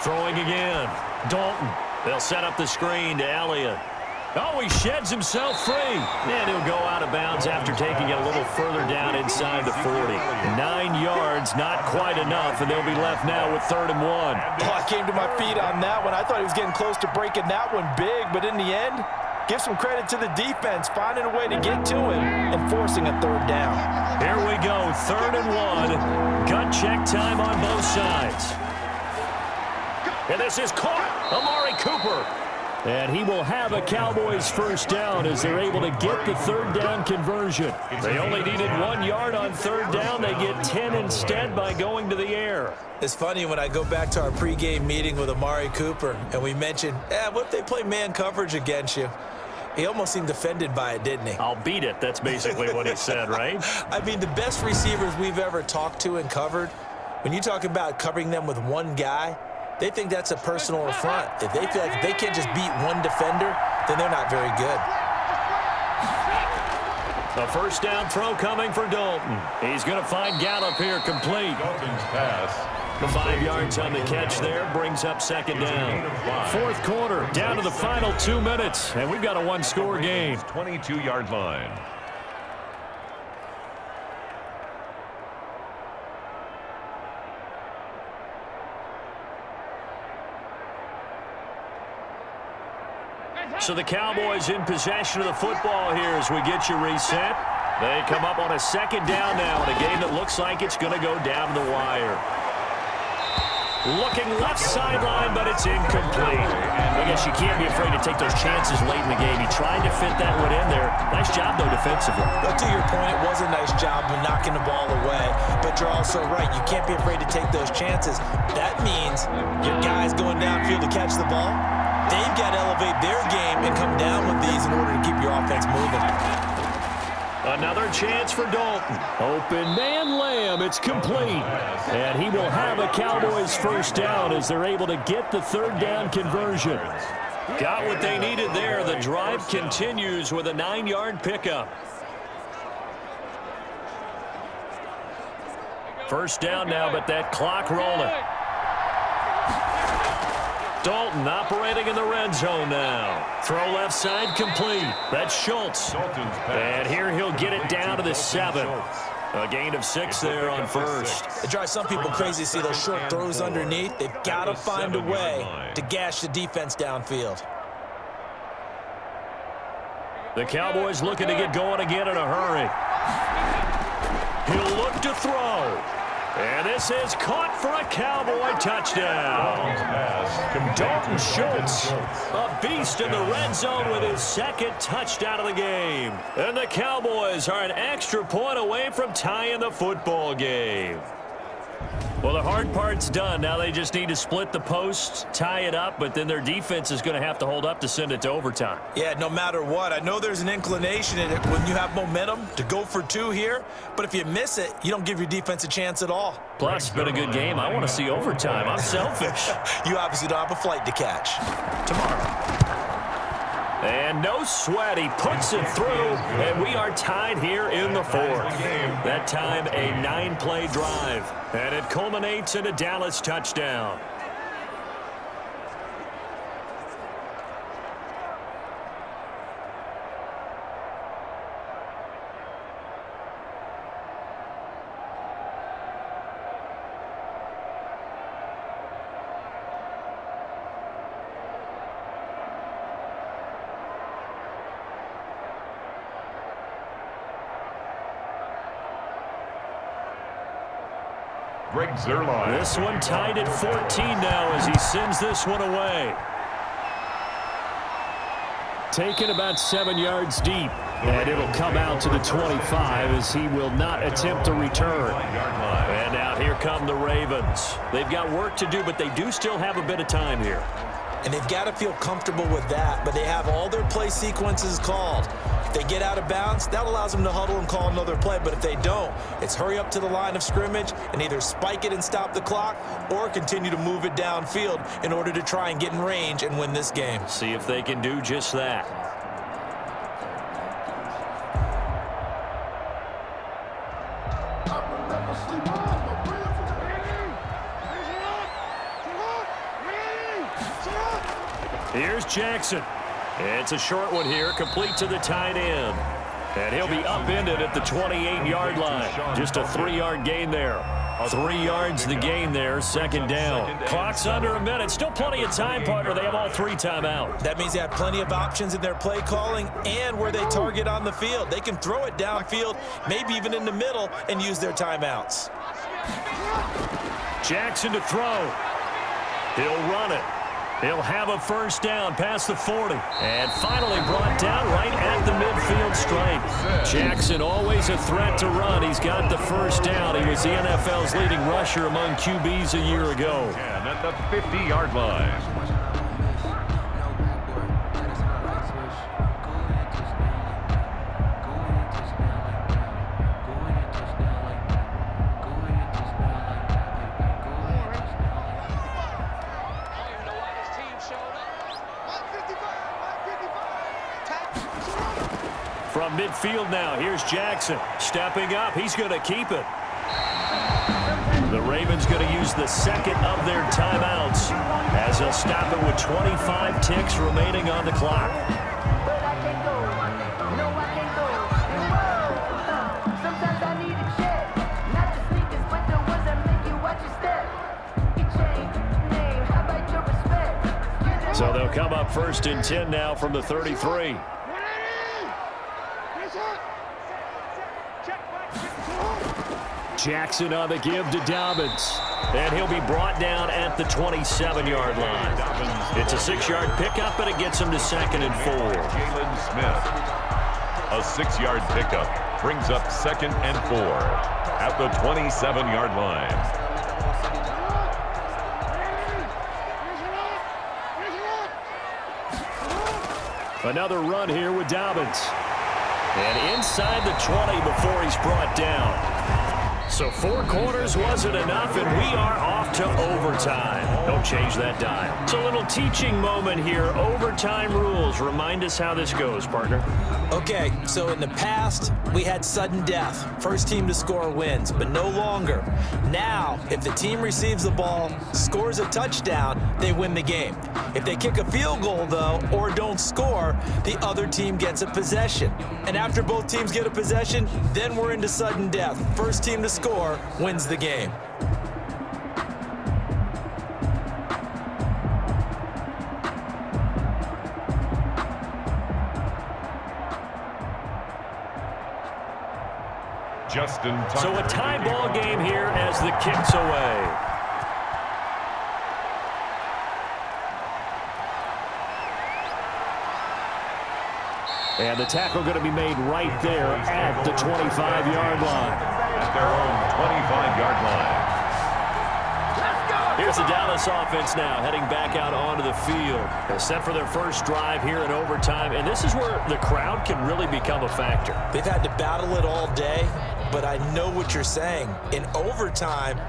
Throwing again. Dalton. They'll set up the screen to Elliott. Oh, he sheds himself free. And he'll go out of bounds after taking it a little further down inside the 40. 9 yards, not quite enough, and they'll be left now with 3rd and 1. Oh, I came to my feet on that one. I thought he was getting close to breaking that one big, but in the end, give some credit to the defense, finding a way to get to him and forcing a 3rd down. Here we go, 3rd and 1. Gut check time on both sides. And this is caught. Amari Cooper. And he will have a Cowboys first down as they're able to get the 3rd down conversion. They only needed 1 yard on 3rd down. They get 10 instead by going to the air. It's funny when I go back to our pregame meeting with Amari Cooper and we mentioned, what if they play man coverage against you? He almost seemed offended by it, didn't he? I'll beat it. That's basically what he said, right? I mean, the best receivers we've ever talked to and covered, when you talk about covering them with one guy, they think that's a personal affront. If they feel like they can't just beat one defender, then they're not very good. A first down throw coming for Dalton. He's going to find Gallup here complete. Dalton's pass. 5 yards on the catch there brings up 2nd down. 4th quarter, down to the final 2 minutes, and we've got a one-score game. 22-yard line. So the Cowboys in possession of the football here as we get you reset. They come up on a 2nd down now in a game that looks like it's going to go down the wire. Looking left sideline, but it's incomplete. I guess you can't be afraid to take those chances late in the game. He tried to fit that one in there. Nice job, though, defensively. But to your point, it was a nice job of knocking the ball away. But you're also right. You can't be afraid to take those chances. That means your guys going downfield to catch the ball, they've got to elevate their game and come down with these in order to keep your offense moving. Another chance for Dalton. Open man Lamb. It's complete. And he will have a Cowboys first down as they're able to get the 3rd down conversion. Got what they needed there. The drive continues with a 9-yard pickup. First down now, but that clock rolling. Dalton operating in the red zone now. Throw left side complete. That's Schultz. And here he'll get it down to the 7. A gain of 6 there on first. It drives some people crazy to see those short throws underneath. They've got to find a way to gash the defense downfield. The Cowboys looking to get going again in a hurry. He'll look to throw. And this is caught for a Cowboy touchdown. Dalton Schultz, a beast in the red zone with his 2nd touchdown of the game. And the Cowboys are an extra point away from tying the football game. Well, the hard part's done. Now they just need to split the posts, tie it up, but then their defense is going to have to hold up to send it to overtime. Yeah, no matter what. I know there's an inclination in it when you have momentum to go for 2 here, but if you miss it, you don't give your defense a chance at all. Plus, it's been a good game. I want to see overtime. I'm selfish. You obviously don't have a flight to catch. Tomorrow. And no sweat. He puts it through, and we are tied here in the 4th. That time, a 9-play drive, and it culminates in a Dallas touchdown. Greg Zuerlein. This one tied at 14 now as he sends this one away. Taken about 7 yards deep. And it'll come out to the 25 as he will not attempt to return. And now here come the Ravens. They've got work to do, but they do still have a bit of time here. And they've got to feel comfortable with that, but they have all their play sequences called. If they get out of bounds, that allows them to huddle and call another play. But if they don't, it's hurry up to the line of scrimmage and either spike it and stop the clock or continue to move it downfield in order to try and get in range and win this game. See if they can do just that. Here's Jackson. It's a short one here, complete to the tight end. And he'll be upended at the 28-yard line. Just a 3-yard gain there. 3 yards the gain there, second down. Clock's under a minute. Still plenty of time, partner. They have all 3 timeouts. That means they have plenty of options in their play calling and where they target on the field. They can throw it downfield, maybe even in the middle, and use their timeouts. Jackson to throw. He'll run it. He'll have a first down past the 40. And finally brought down right at the midfield stripe. Jackson always a threat to run. He's got the first down. He was the NFL's leading rusher among QBs a year ago. And at the 50-yard line. From midfield now, here's Jackson. Stepping up, he's going to keep it. The Ravens going to use the second of their timeouts as they'll stop it with 25 ticks remaining on the clock. So they'll come up first and 10 now from the 33. Jackson on the give to Dobbins. And he'll be brought down at the 27-yard line. It's a 6-yard pickup, and it gets him to 2nd and 4. Jalen Smith. A 6-yard pickup brings up 2nd and 4 at the 27-yard line. Another run here with Dobbins. And inside the 20 before he's brought down. So 4 quarters wasn't enough, and we are off to overtime. Don't change that dial. It's a little teaching moment here. Overtime rules. Remind us how this goes, partner. Okay, so in the past, we had sudden death. First team to score wins, but no longer. Now, if the team receives the ball, scores a touchdown, they win the game. If they kick a field goal, though, or don't score, the other team gets a possession. And after both teams get a possession, then we're into sudden death. First team to score wins the game. So a tie ball game here as the kick's away. And the tackle going to be made right there at the 25-yard line. At their own 25-yard line. Here's the Dallas offense now heading back out onto the field. They're set for their first drive here in overtime, and this is where the crowd can really become a factor. They've had to battle it all day, but I know what you're saying. In overtime,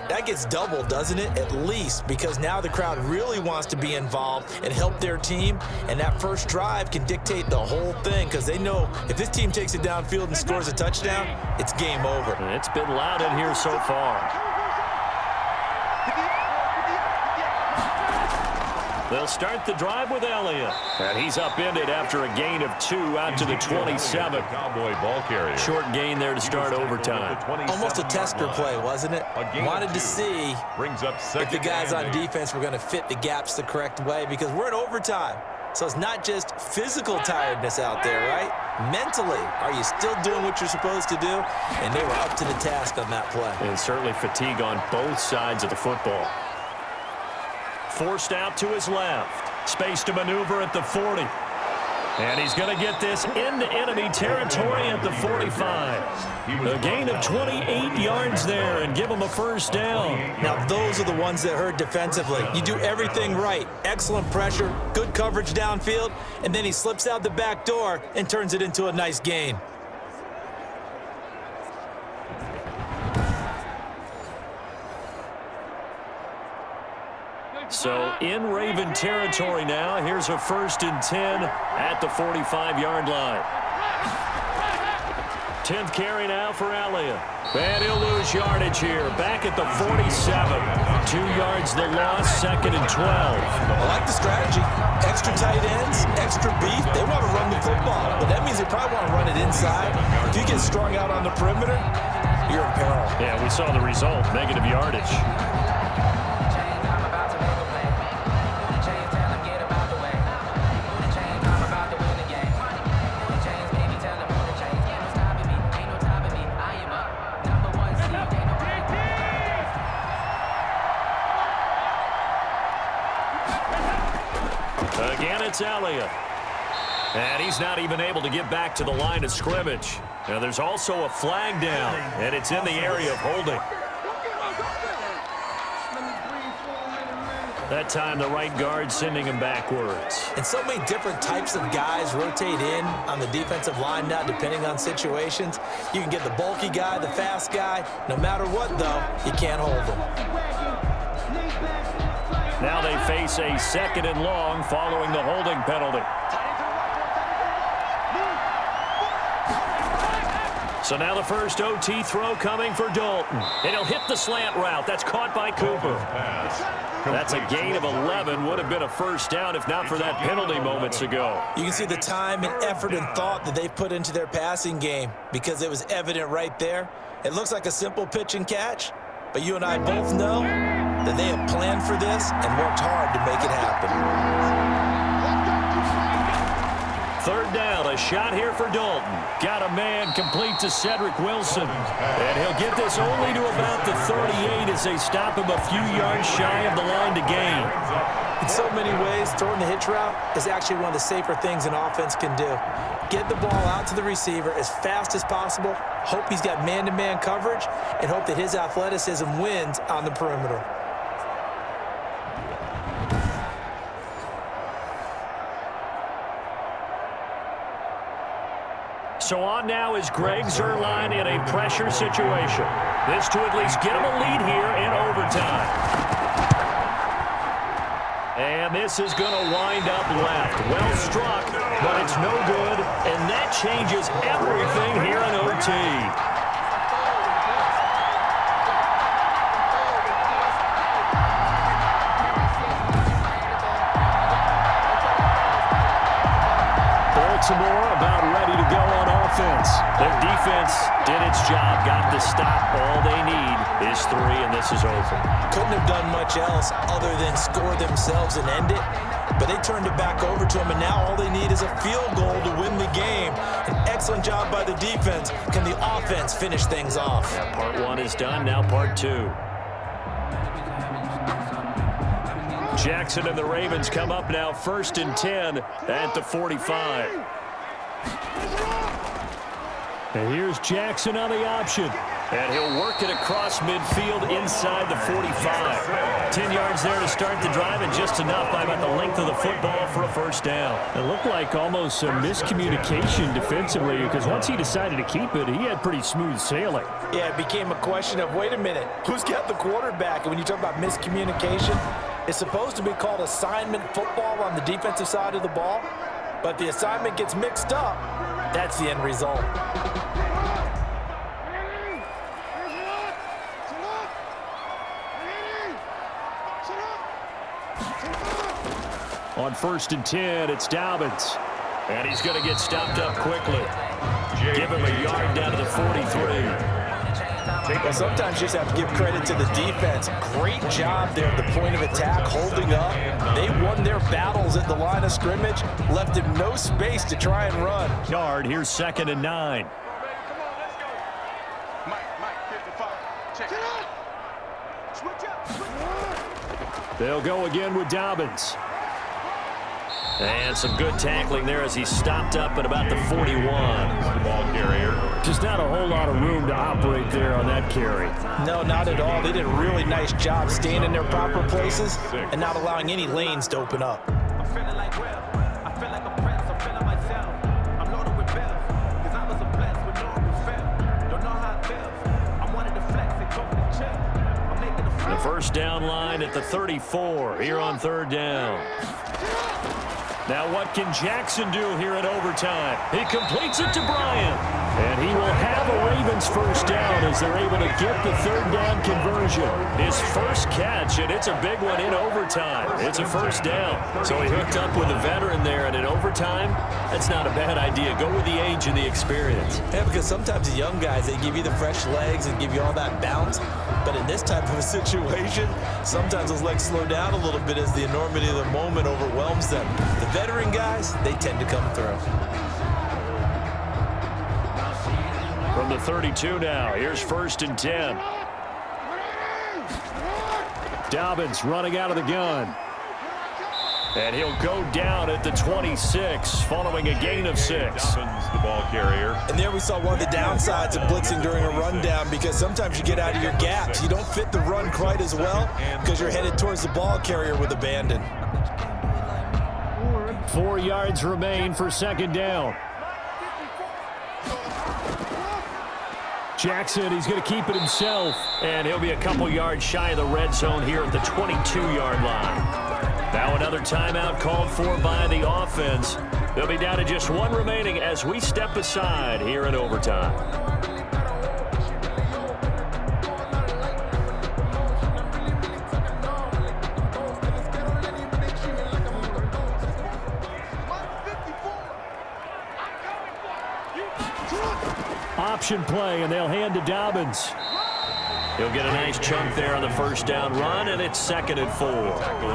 that gets doubled, doesn't it? At least, because now the crowd really wants to be involved and help their team, and that first drive can dictate the whole thing because they know if this team takes it downfield and scores a touchdown, it's game over. And it's been loud in here so far. They'll start the drive with Elliott. And he's upended after a gain of 2 out to the 27. Cowboy ball carrier. Short gain there to start overtime. Almost a tester play, wasn't it? Wanted to see if the guys on defense were going to fit the gaps the correct way because we're in overtime. So it's not just physical tiredness out there, right? Mentally, are you still doing what you're supposed to do? And they were up to the task on that play. And certainly fatigue on both sides of the football. Forced out to his left. Space to maneuver at the 40. And he's going to get this into enemy territory at the 45. A gain of 28 yards there and give him a first down. Now, those are the ones that hurt defensively. You do everything right. Excellent pressure, good coverage downfield, and then he slips out the back door and turns it into a nice gain. So in Raven territory now. Here's a 1st and 10 at the 45-yard line. 10th carry now for Elliott. And he'll lose yardage here. Back at the 47. 2 yards the loss, 2nd and 12. I like the strategy. Extra tight ends, extra beef. They want to run the football, but that means they probably want to run it inside. If you get strung out on the perimeter, you're in peril. Yeah, we saw the result, negative yardage. Again, it's Elliott. And he's not even able to get back to the line of scrimmage. Now, there's also a flag down, and it's in the area of holding. That time, the right guard sending him backwards. And so many different types of guys rotate in on the defensive line now, depending on situations. You can get the bulky guy, the fast guy. No matter what, though, you can't hold them. Now they face a 2nd and long following the holding penalty. So now the first OT throw coming for Dalton. And he'll hit the slant route. That's caught by Cooper. That's a gain of 11. Would have been a first down if not for that penalty moments ago. You can see the time and effort and thought that they've put into their passing game because it was evident right there. It looks like a simple pitch and catch, but you and I both know that they have planned for this and worked hard to make it happen. 3rd down, a shot here for Dalton. Got a man complete to Cedric Wilson. And he'll get this only to about the 38 as they stop him a few yards shy of the line to gain. In so many ways, throwing the hitch route is actually one of the safer things an offense can do. Get the ball out to the receiver as fast as possible, hope he's got man-to-man coverage, and hope that his athleticism wins on the perimeter. So on now is Greg Zuerlein in a pressure situation. This to at least get him a lead here in overtime. And this is going to wind up left. Well struck, but it's no good. And that changes everything here in OT. Baltimore about ready to go on offense. Their defense did its job, got the stop. All they need is 3, and this is over. Couldn't have done much else other than score themselves and end it, but they turned it back over to them, and now all they need is a field goal to win the game. An excellent job by the defense. Can the offense finish things off? Yeah, part 1 is done, now part 2. Jackson and the Ravens come up now 1st and 10 at the 45. And here's Jackson on the option. And he'll work it across midfield inside the 45. 10 yards there to start the drive, and just enough by about the length of the football for a first down. It looked like almost a miscommunication defensively, because once he decided to keep it, he had pretty smooth sailing. Yeah, it became a question of, wait a minute, who's got the quarterback? And when you talk about miscommunication, it's supposed to be called assignment football on the defensive side of the ball, but the assignment gets mixed up. That's the end result. On 1st and 10, it's Dobbins. And he's going to get stopped up quickly. Give him a yard down to the 43. Well, sometimes you just have to give credit to the defense. Great job there at the point of attack, holding up. They won their battles at the line of scrimmage, left him no space to try and run. Yard, here's 2nd and 9. They'll go again with Dobbins. And some good tackling there as he stopped up at about the 41. The ball carrier. Just not a whole lot of room to operate there on that carry. No, not at all. They did a really nice job staying in their proper places and not allowing any lanes to open up. I'm feeling like Will. I feel like a prince. I'm feeling myself. I'm loaded with bills. Cause I was a blessed with no refill. Don't know how it feels. I'm one of the flex and totally chill. I'm making The first down line at the 34 here on 3rd down. Now what can Jackson do here in overtime? He completes it to Bryant. And he will have a Ravens first down as they're able to get the 3rd down conversion. His first catch, and it's a big one in overtime. It's a first down. So he hooked up with a veteran there, and in overtime, that's not a bad idea. Go with the age and the experience. Yeah, because sometimes the young guys, they give you the fresh legs and give you all that bounce. But in this type of a situation, sometimes those legs slow down a little bit as the enormity of the moment overwhelms them. The veteran guys, they tend to come through. From the 32 now, here's 1st and 10. Dobbins running out of the gun. And he'll go down at the 26 following a gain of 6. Dobbins, the ball carrier. And there we saw one of the downsides of blitzing during a rundown, because sometimes you get out of your gaps. You don't fit the run quite as well because you're headed towards the ball carrier with abandon. 4 yards remain for 2nd down. Jackson, he's going to keep it himself. And he'll be a couple yards shy of the red zone here at the 22-yard line. Now another timeout called for by the offense. They'll be down to just 1 remaining as we step aside here in overtime. Option play, and they'll hand to Dobbins. He'll get a nice chunk there on the first down run, and it's 2nd and 4.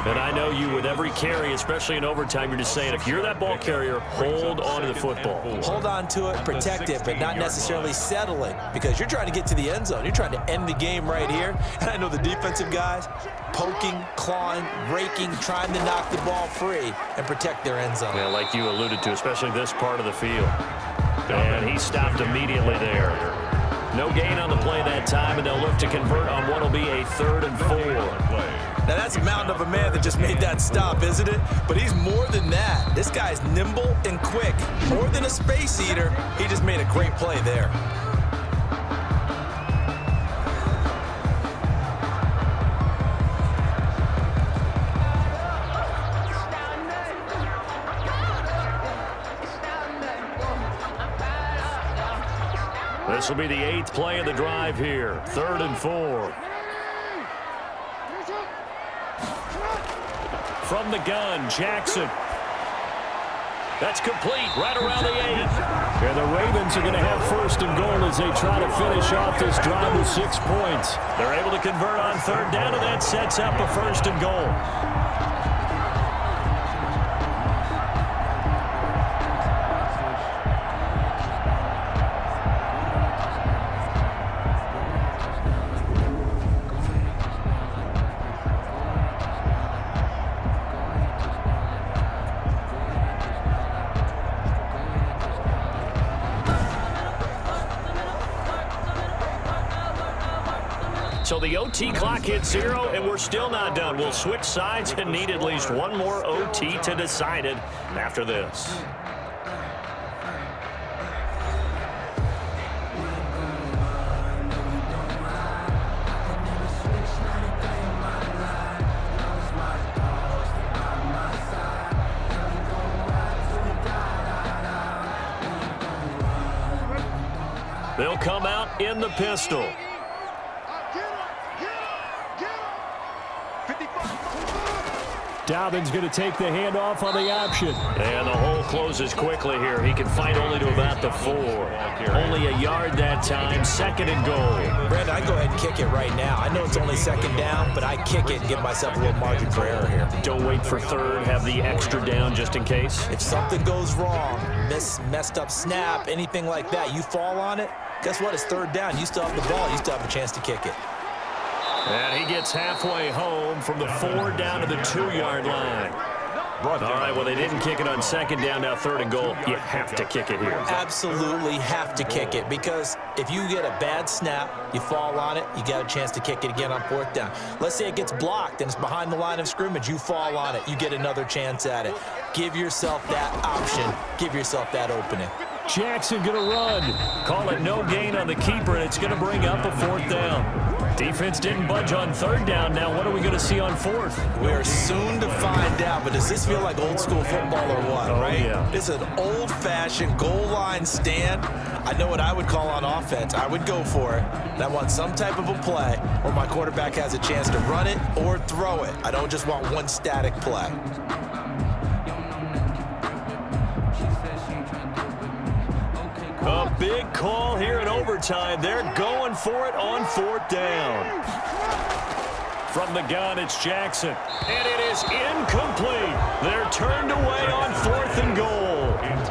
And I know you, with every carry, especially in overtime, you're just saying, if you're that ball carrier, hold on to the football. Hold on to it, protect it, but not necessarily settling, because you're trying to get to the end zone. You're trying to end the game right here. And I know the defensive guys poking, clawing, raking, trying to knock the ball free and protect their end zone. Yeah, like you alluded to, especially this part of the field. And he stopped immediately there. No gain on the play that time, and they'll look to convert on what will be a 3rd and 4. Now, that's a mountain of a man that just made that stop, isn't it? But he's more than that. This guy's nimble and quick. More than a space eater, he just made a great play there. This will be the 8th play of the drive here. 3rd and 4. From the gun, Jackson. That's complete right around the 8. And the Ravens are going to have 1st and goal as they try to finish off this drive with 6 points. They're able to convert on 3rd down, and that sets up a 1st and goal. So the OT clock hits 0, and we're still not done. We'll switch sides and need at least 1 more OT to decide it after this. They'll come out in the pistol. Dobbins going to take the handoff on the option. And the hole closes quickly here. He can fight only to about the 4. Only a yard that time, 2nd and goal. Brandon, I go ahead and kick it right now. I know it's only 2nd down, but I kick it and give myself a little margin for error here. Don't wait for 3rd. Have the extra down just in case. If something goes wrong, messed up snap, anything like that, you fall on it, guess what? It's 3rd down. You still have the ball. You still have a chance to kick it. And he gets halfway home from the 4 down to the 2-yard line. All right, well, they didn't kick it on 2nd down, now 3rd and goal. You have to kick it here. Absolutely have to kick it, because if you get a bad snap, you fall on it, you got a chance to kick it again on 4th down. Let's say it gets blocked and it's behind the line of scrimmage. You fall on it, you get another chance at it. Give yourself that option. Give yourself that opening. Jackson going to run. Call it no gain on the keeper, and it's going to bring up a 4th down. Defense didn't budge on 3rd down. Now what are we going to see on 4th? We're soon to find out, but does this feel like old school football or what, right? Yeah. This is an old-fashioned goal line stand. I know what I would call on offense. I would go for it, and I want some type of a play where my quarterback has a chance to run it or throw it. I don't just want one static play. A big call here in overtime. They're going for it on 4th down. From the gun, it's Jackson. And it is incomplete. They're turned away on 4th and goal.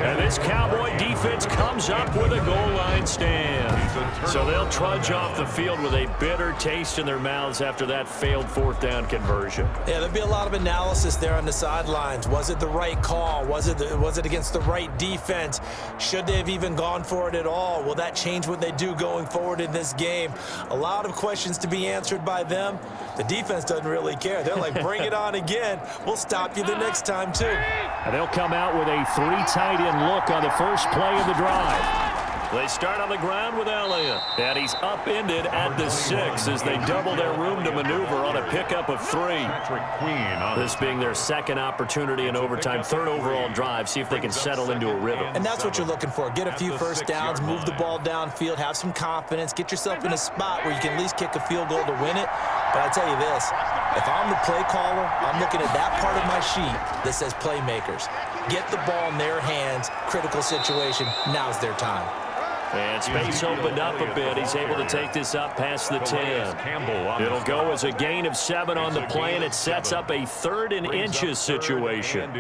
And this Cowboy defense comes up with a goal line stand. So they'll trudge off the field with a bitter taste in their mouths after that failed 4th down conversion. Yeah, there'll be a lot of analysis there on the sidelines. Was it the right call? Was it against the right defense? Should they have even gone for it at all? Will that change what they do going forward in this game? A lot of questions to be answered by them. The defense doesn't really care. They're like, bring it on again. We'll stop you the next time, too. And they'll come out with a 3 tight end look on the first play of the drive. They start on the ground with Elliott. And he's upended at the 6 as they double their room to maneuver on a pickup of 3. This being their 2nd opportunity in overtime, 3rd overall drive. See if they can settle into a rhythm. And that's what you're looking for. Get a few first downs, move the ball downfield, have some confidence, get yourself in a spot where you can at least kick a field goal to win it. But I tell you this, if I'm the play caller, I'm looking at that part of my sheet that says playmakers. Get the ball in their hands, critical situation, now's their time. And space opened up a bit. He's able to take this up past the 10. It'll go as a gain of 7 on the play, and it sets up a 3rd and inches situation.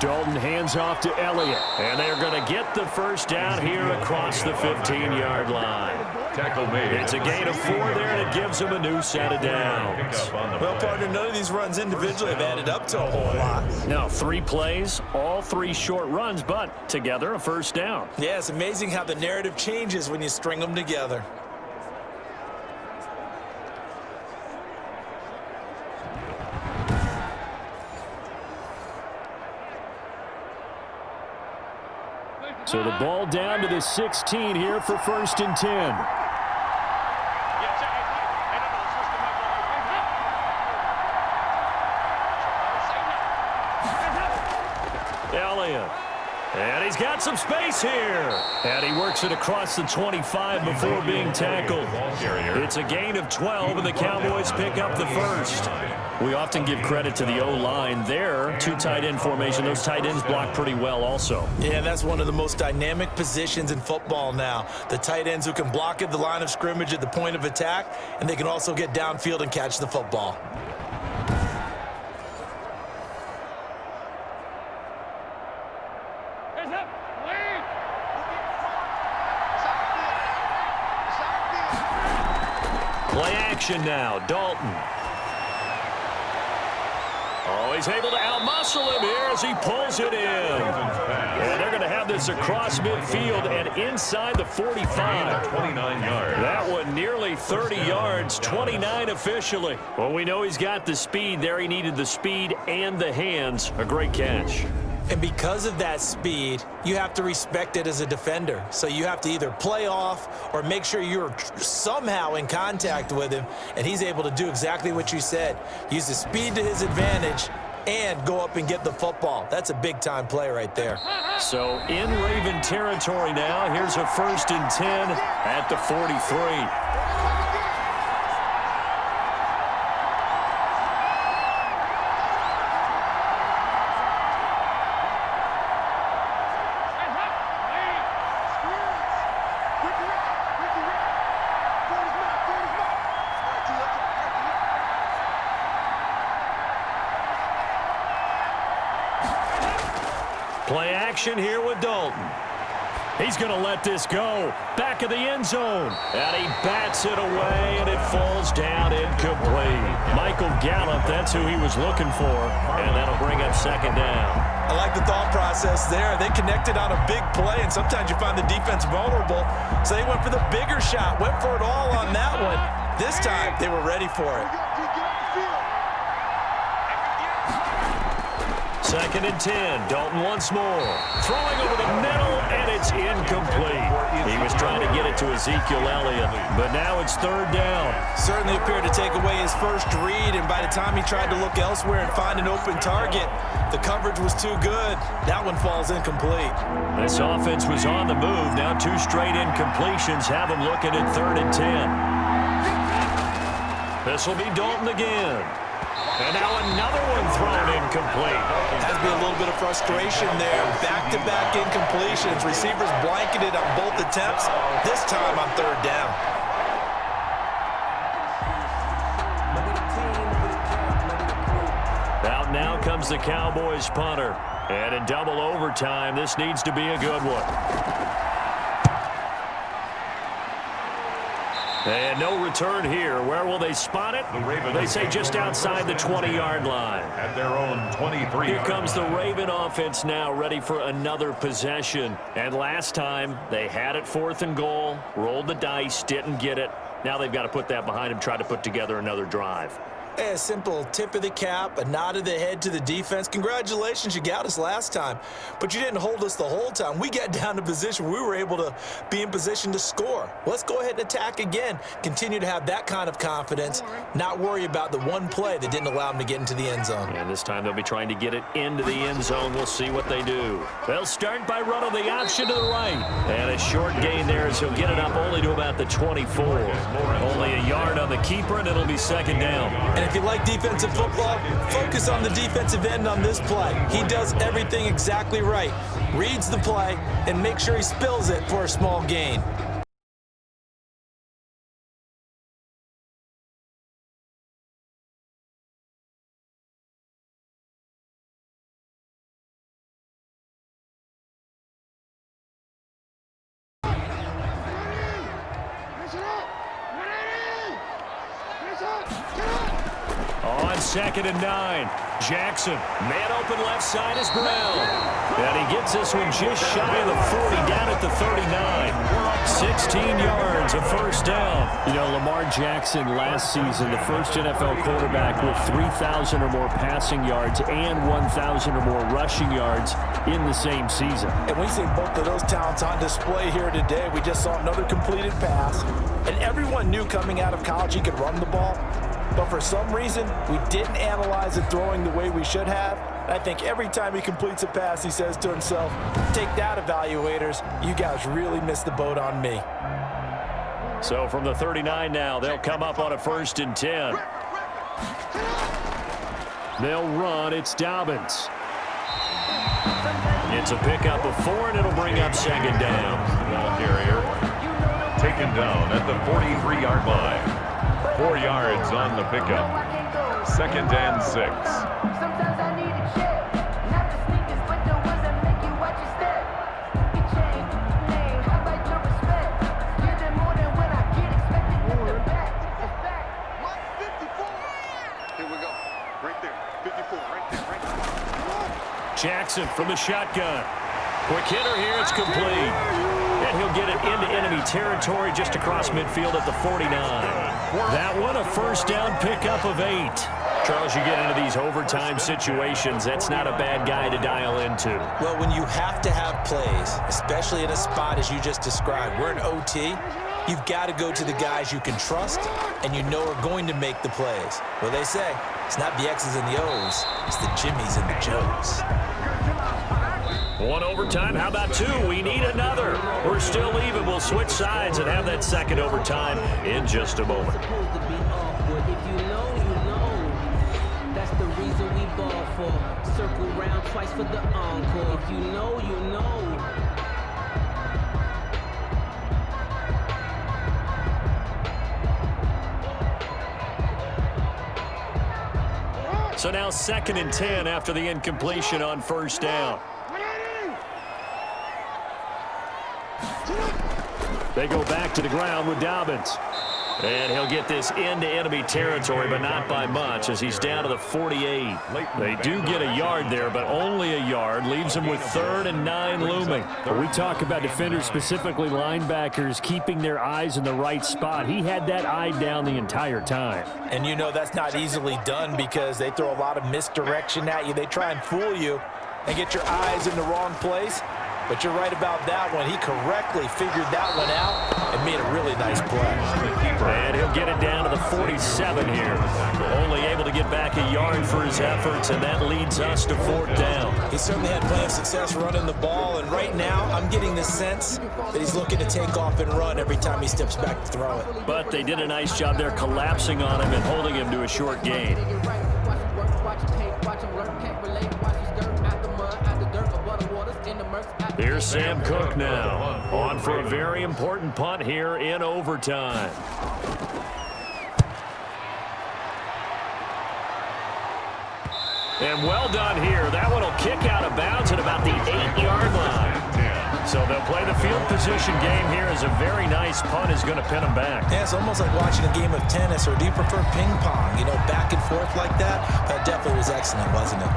Dalton hands off to Elliott. And they're going to get the first down here across the 15-yard line. It's a gain of 4 there, and it gives them a new set of downs. Well, partner, none of these runs individually have added up to a whole lot. Now, 3 plays, all 3 short runs, but together a first down. Yeah, it's amazing how the narrative changes when you string them together. So the ball down to the 16 here for 1st and 10. Elliott. And he's got some space here. And he works it across the 25 before being tackled. It's a gain of 12, and the Cowboys pick up the first. We often give credit to the O-line there. 2 tight end formation. Those tight ends block pretty well also. Yeah, that's one of the most dynamic positions in football now. The tight ends who can block at the line of scrimmage at the point of attack, and they can also get downfield and catch the football. Play action now, Dalton. Oh, he's able to outmuscle him here as he pulls it in. And they're going to have this across midfield and inside the 45. 29 yards. That one nearly 30 yards, 29 officially. Well, we know he's got the speed there. He needed the speed and the hands. A great catch. And because of that speed, you have to respect it as a defender. So you have to either play off or make sure you're somehow in contact with him, and he's able to do exactly what you said. Use the speed to his advantage and go up and get the football. That's a big-time play right there. So in Raven territory now. Here's a 1st and 10 at the 43. Play action here with Dalton. He's going to let this go. Back of the end zone. And he bats it away, and it falls down incomplete. Michael Gallup, that's who he was looking for. And that'll bring up 2nd down. I like the thought process there. They connected on a big play, and sometimes you find the defense vulnerable. So they went for the bigger shot, went for it all on that one. This time, they were ready for it. 2nd and 10. Dalton once more. Throwing over the middle, and it's incomplete. He was trying to get it to Ezekiel Elliott, but now it's 3rd down. Certainly appeared to take away his first read, and by the time he tried to look elsewhere and find an open target, the coverage was too good. That one falls incomplete. This offense was on the move. Now 2 straight incompletions have him looking at 3rd and 10. This will be Dalton again. And now another one thrown incomplete. Has to be a little bit of frustration there. Back-to-back incompletions. Receivers blanketed on both attempts, this time on 3rd down. Out now comes the Cowboys punter. And in double overtime, this needs to be a good one. And no return here. Where will they spot it? They say just outside the 20-yard line. At their own 23. Here comes the Raven offense now, ready for another possession. And last time, they had it 4th and goal, rolled the dice, didn't get it. Now they've got to put that behind them, try to put together another drive. A simple tip of the cap, a nod of the head to the defense. Congratulations, you got us last time, but you didn't hold us the whole time. We got down to position. We were able to be in position to score. Let's go ahead and attack again. Continue to have that kind of confidence, not worry about the one play that didn't allow them to get into the end zone. And this time they'll be trying to get it into the end zone. We'll see what they do. They'll start by running the option to the right. And a short gain there as he'll get it up only to about the 24. Only a yard on the keeper, and it'll be 2nd down. And if you like defensive football, focus on the defensive end on this play. He does everything exactly right. Reads the play and makes sure he spills it for a small gain. On 2nd and 9, Jackson. Man open left side is Brown. And he gets this one just shy of the 40, down at the 39. 16 yards, a 1st down. You know, Lamar Jackson last season, the first NFL quarterback with 3,000 or more passing yards and 1,000 or more rushing yards in the same season. And we see both of those talents on display here today. We just saw another completed pass. And everyone knew coming out of college he could run the ball. But for some reason, we didn't analyze it throwing the way we should have. And I think every time he completes a pass, he says to himself, take that, evaluators. You guys really missed the boat on me. So from the 39 now, they'll come up on a 1st and 10. They'll run. It's Dobbins. It's a pickup of 4, and it'll bring up 2nd down. Ball carrier taken down at the 43-yard line. 4 yards on the pickup. 2nd and 6. Sometimes I need a check. Not the sneakers, but the ones that make you watch your step. You change the name, how about your respect? Give them more than when I get expected at the back. It's back. 54. Here we go. Right there. 54. Right there. Right there. Jackson from the shotgun. Quick hitter here. It's complete. And he'll get it into enemy territory just across midfield at the 49. That one, a 1st down pickup of 8. Charles, you get into these overtime situations, that's not a bad guy to dial into. Well, when you have to have plays, especially in a spot as you just described, we're in OT, you've got to go to the guys you can trust and you know are going to make the plays. Well, they say, It's not the X's and the O's. It's the Jimmies and the Joes. One overtime. How about two? We need another. We're still even. We'll switch sides and have that second overtime in just a moment. That's the reason we ball for. Circle round twice for the encore. If you know, you know. So now 2nd and 10 after the incompletion on first down. They go back to the ground with Dobbins. And he'll get this into enemy territory, but not by much, as he's down to the 48. They do get a yard there, but only a yard. Leaves them with 3rd and 9 looming. But we talk about defenders, specifically linebackers, keeping their eyes in the right spot. He had that eye down the entire time. And you know that's not easily done because they throw a lot of misdirection at you. They try and fool you and get your eyes in the wrong place. But you're right about that one. He correctly figured that one out and made a really nice play. And he'll get it down to the 47 here. Only able to get back a yard for his efforts, and that leads us to 4th down. He certainly had plenty of success running the ball, and right now I'm getting the sense that he's looking to take off and run every time he steps back to throw it. But they did a nice job there collapsing on him and holding him to a short gain. Here's Sam Cook now, on for a very important punt here in overtime. And well done here. That one will kick out of bounds at about the 8-yard line. So they'll play the field position game here as a very nice punt is going to pin them back. Yeah, it's almost like watching a game of tennis, or do you prefer ping pong? You know, back and forth like that? That definitely was excellent, wasn't it?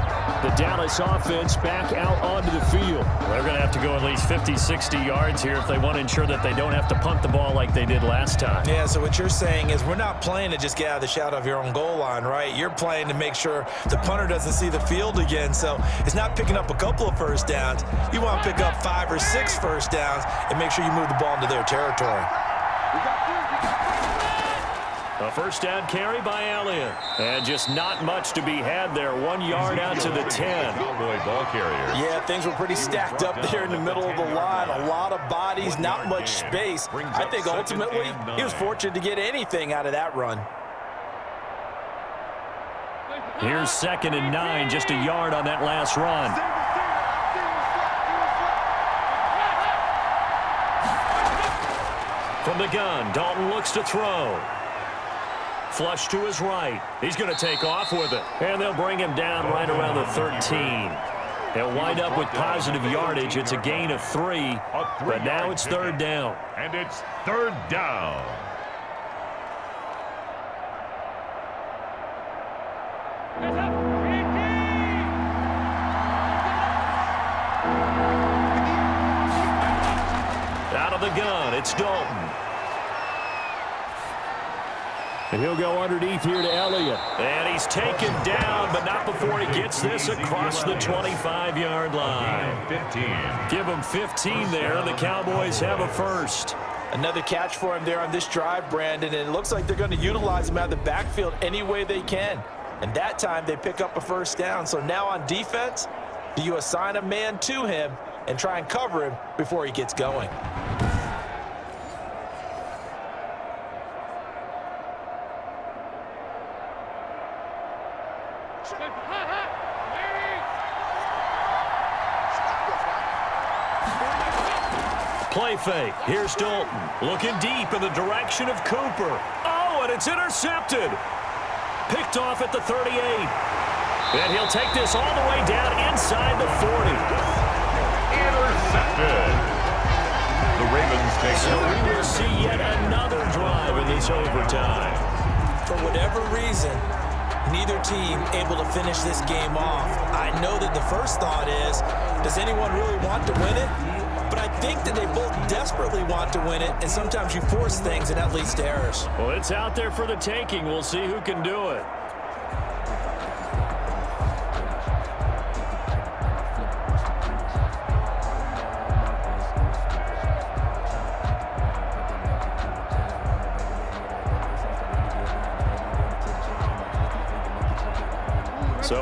The Dallas offense back out onto the field. They're going to have to go at least 50, 60 yards here if they want to ensure that they don't have to punt the ball like they did last time. Yeah, so what you're saying is we're not playing to just get out of the shadow of your own goal line, right? You're playing to make sure the punter doesn't see the field again. So it's not picking up a couple of first downs. You want to pick up 5 or 6 first downs and make sure you move the ball into their territory. A first down carry by Elliott. And just not much to be had there. 1 yard out to the 10. Cowboy ball carrier. Yeah, things were pretty stacked up there in the middle of the line. A lot of bodies, not much space. I think ultimately he was fortunate to get anything out of that run. Here's 2nd and 9, just a yard on that last run. From the gun, Dalton looks to throw. Flush to his right. He's going to take off with it. And they'll bring him down right around the 13. They'll wind up with positive yardage. It's a gain of 3, but now it's 3rd down. And it's 3rd down. Out of the gun, it's Dalton. And he'll go underneath here to Elliott. And he's taken down, but not before he gets this across the 25-yard line. 15. Give him 15 there. The Cowboys have a first. Another catch for him there on this drive, Brandon, and it looks like they're going to utilize him out of the backfield any way they can. And that time they pick up a first down. So now on defense, do you assign a man to him and try and cover him before he gets going? Play fake. Here's Dalton. Looking deep in the direction of Cooper. Oh, and it's intercepted. Picked off at the 38. And he'll take this all the way down inside the 40. Intercepted. The Ravens take So we will see yet another drive in this overtime. For whatever reason, neither team able to finish this game off. I know that the first thought is, does anyone really want to win it? But I think that they both desperately want to win it, and sometimes you force things, and that leads to errors. Well, it's out there for the taking. We'll see who can do it.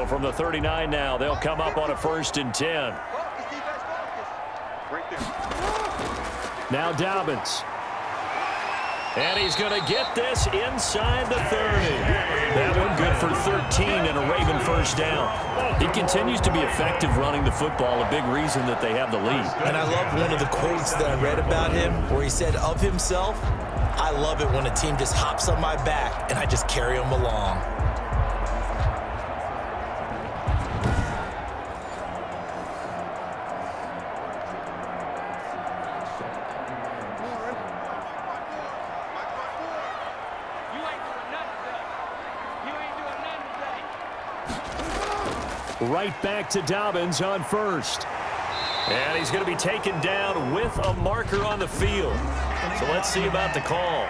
So from the 39 now, they'll come up on a 1st and 10. Right there. Now Dobbins. And he's going to get this inside the 30. That one good for 13 and a Raven 1st down. He continues to be effective running the football, a big reason that they have the lead. And I love one of the quotes that I read about him where he said of himself, "I love it when a team just hops on my back and I just carry them along." Right back to Dobbins on 1st. And he's going to be taken down with a marker on the field. So let's see about the call.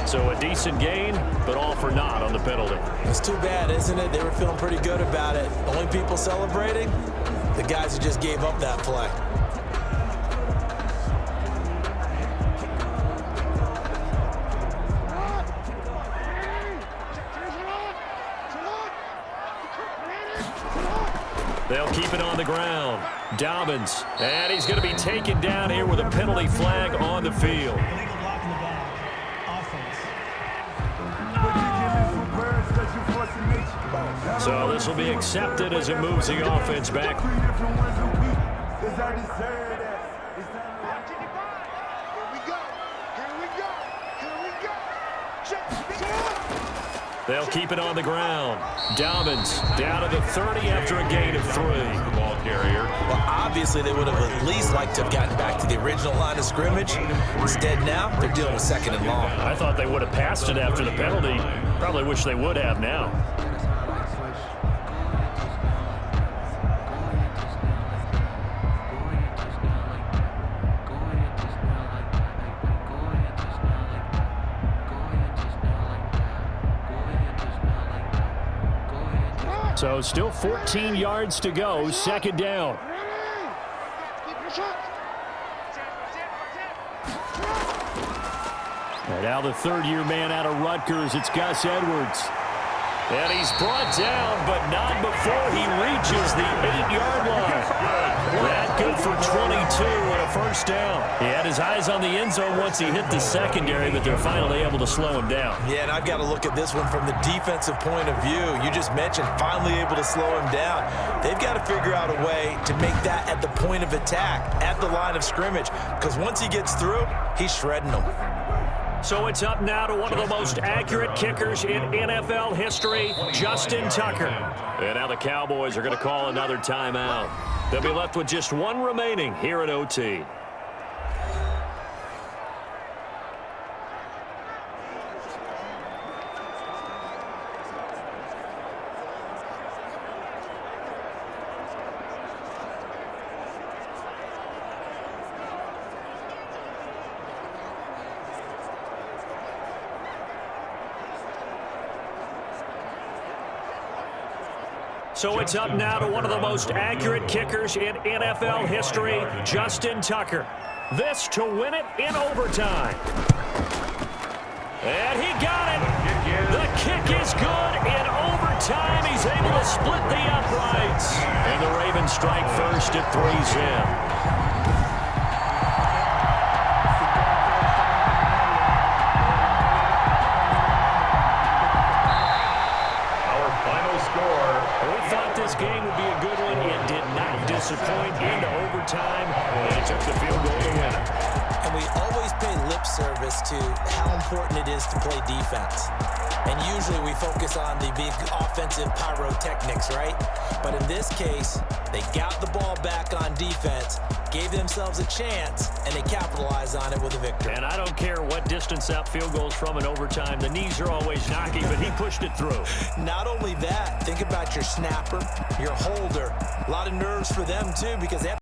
So a decent gain, but all for naught on the penalty. It's too bad, isn't it? They were feeling pretty good about it. The only people celebrating, the guys who just gave up that play. They'll keep it on the ground. Dobbins, and he's going to be taken down here with a penalty flag on the field. Illegal block in the back. Offense. So this will be accepted as it moves the offense back. They'll keep it on the ground. Dobbins down to the 30 after a gain of 3. The ball carrier. Well, obviously they would have at least liked to have gotten back to the original line of scrimmage. Instead now, they're dealing with 2nd and long. I thought they would have passed it after the penalty. Probably wish they would have now. So still 14 yards to go, 2nd down. And now the 3rd-year man out of Rutgers, it's Gus Edwards. And he's brought down, but not before he reaches the 8-yard line. That good for 22 and a 1st down. He had his eyes on the end zone once he hit the secondary, but they're finally able to slow him down. Yeah, and I've got to look at this one from the defensive point of view. You just mentioned finally able to slow him down. They've got to figure out a way to make that at the point of attack, at the line of scrimmage, because once he gets through, he's shredding them. So it's up now to one of the most accurate kickers in NFL history, Justin Tucker. And now the Cowboys are going to call another timeout. They'll be left with just one remaining here at OT. So it's up now to one of the most accurate kickers in NFL history, Justin Tucker. This to win it in overtime. And he got it. The kick is good in overtime. He's able to split the uprights. And the Ravens strike first at 3-zip. This game would be a good one. It did not disappoint into overtime, and it took the field goal to win it. And we always pay lip service to how important it is to play defense. And usually we focus on the big offensive pyrotechnics, right? But in this case, they got the ball back on defense, gave themselves a chance, and they capitalized on it with a victory. And I don't care what distance that field goes from in overtime. The knees are always knocking, but he pushed it through. Not only that, think about your snapper, your holder. A lot of nerves for them, too, because they have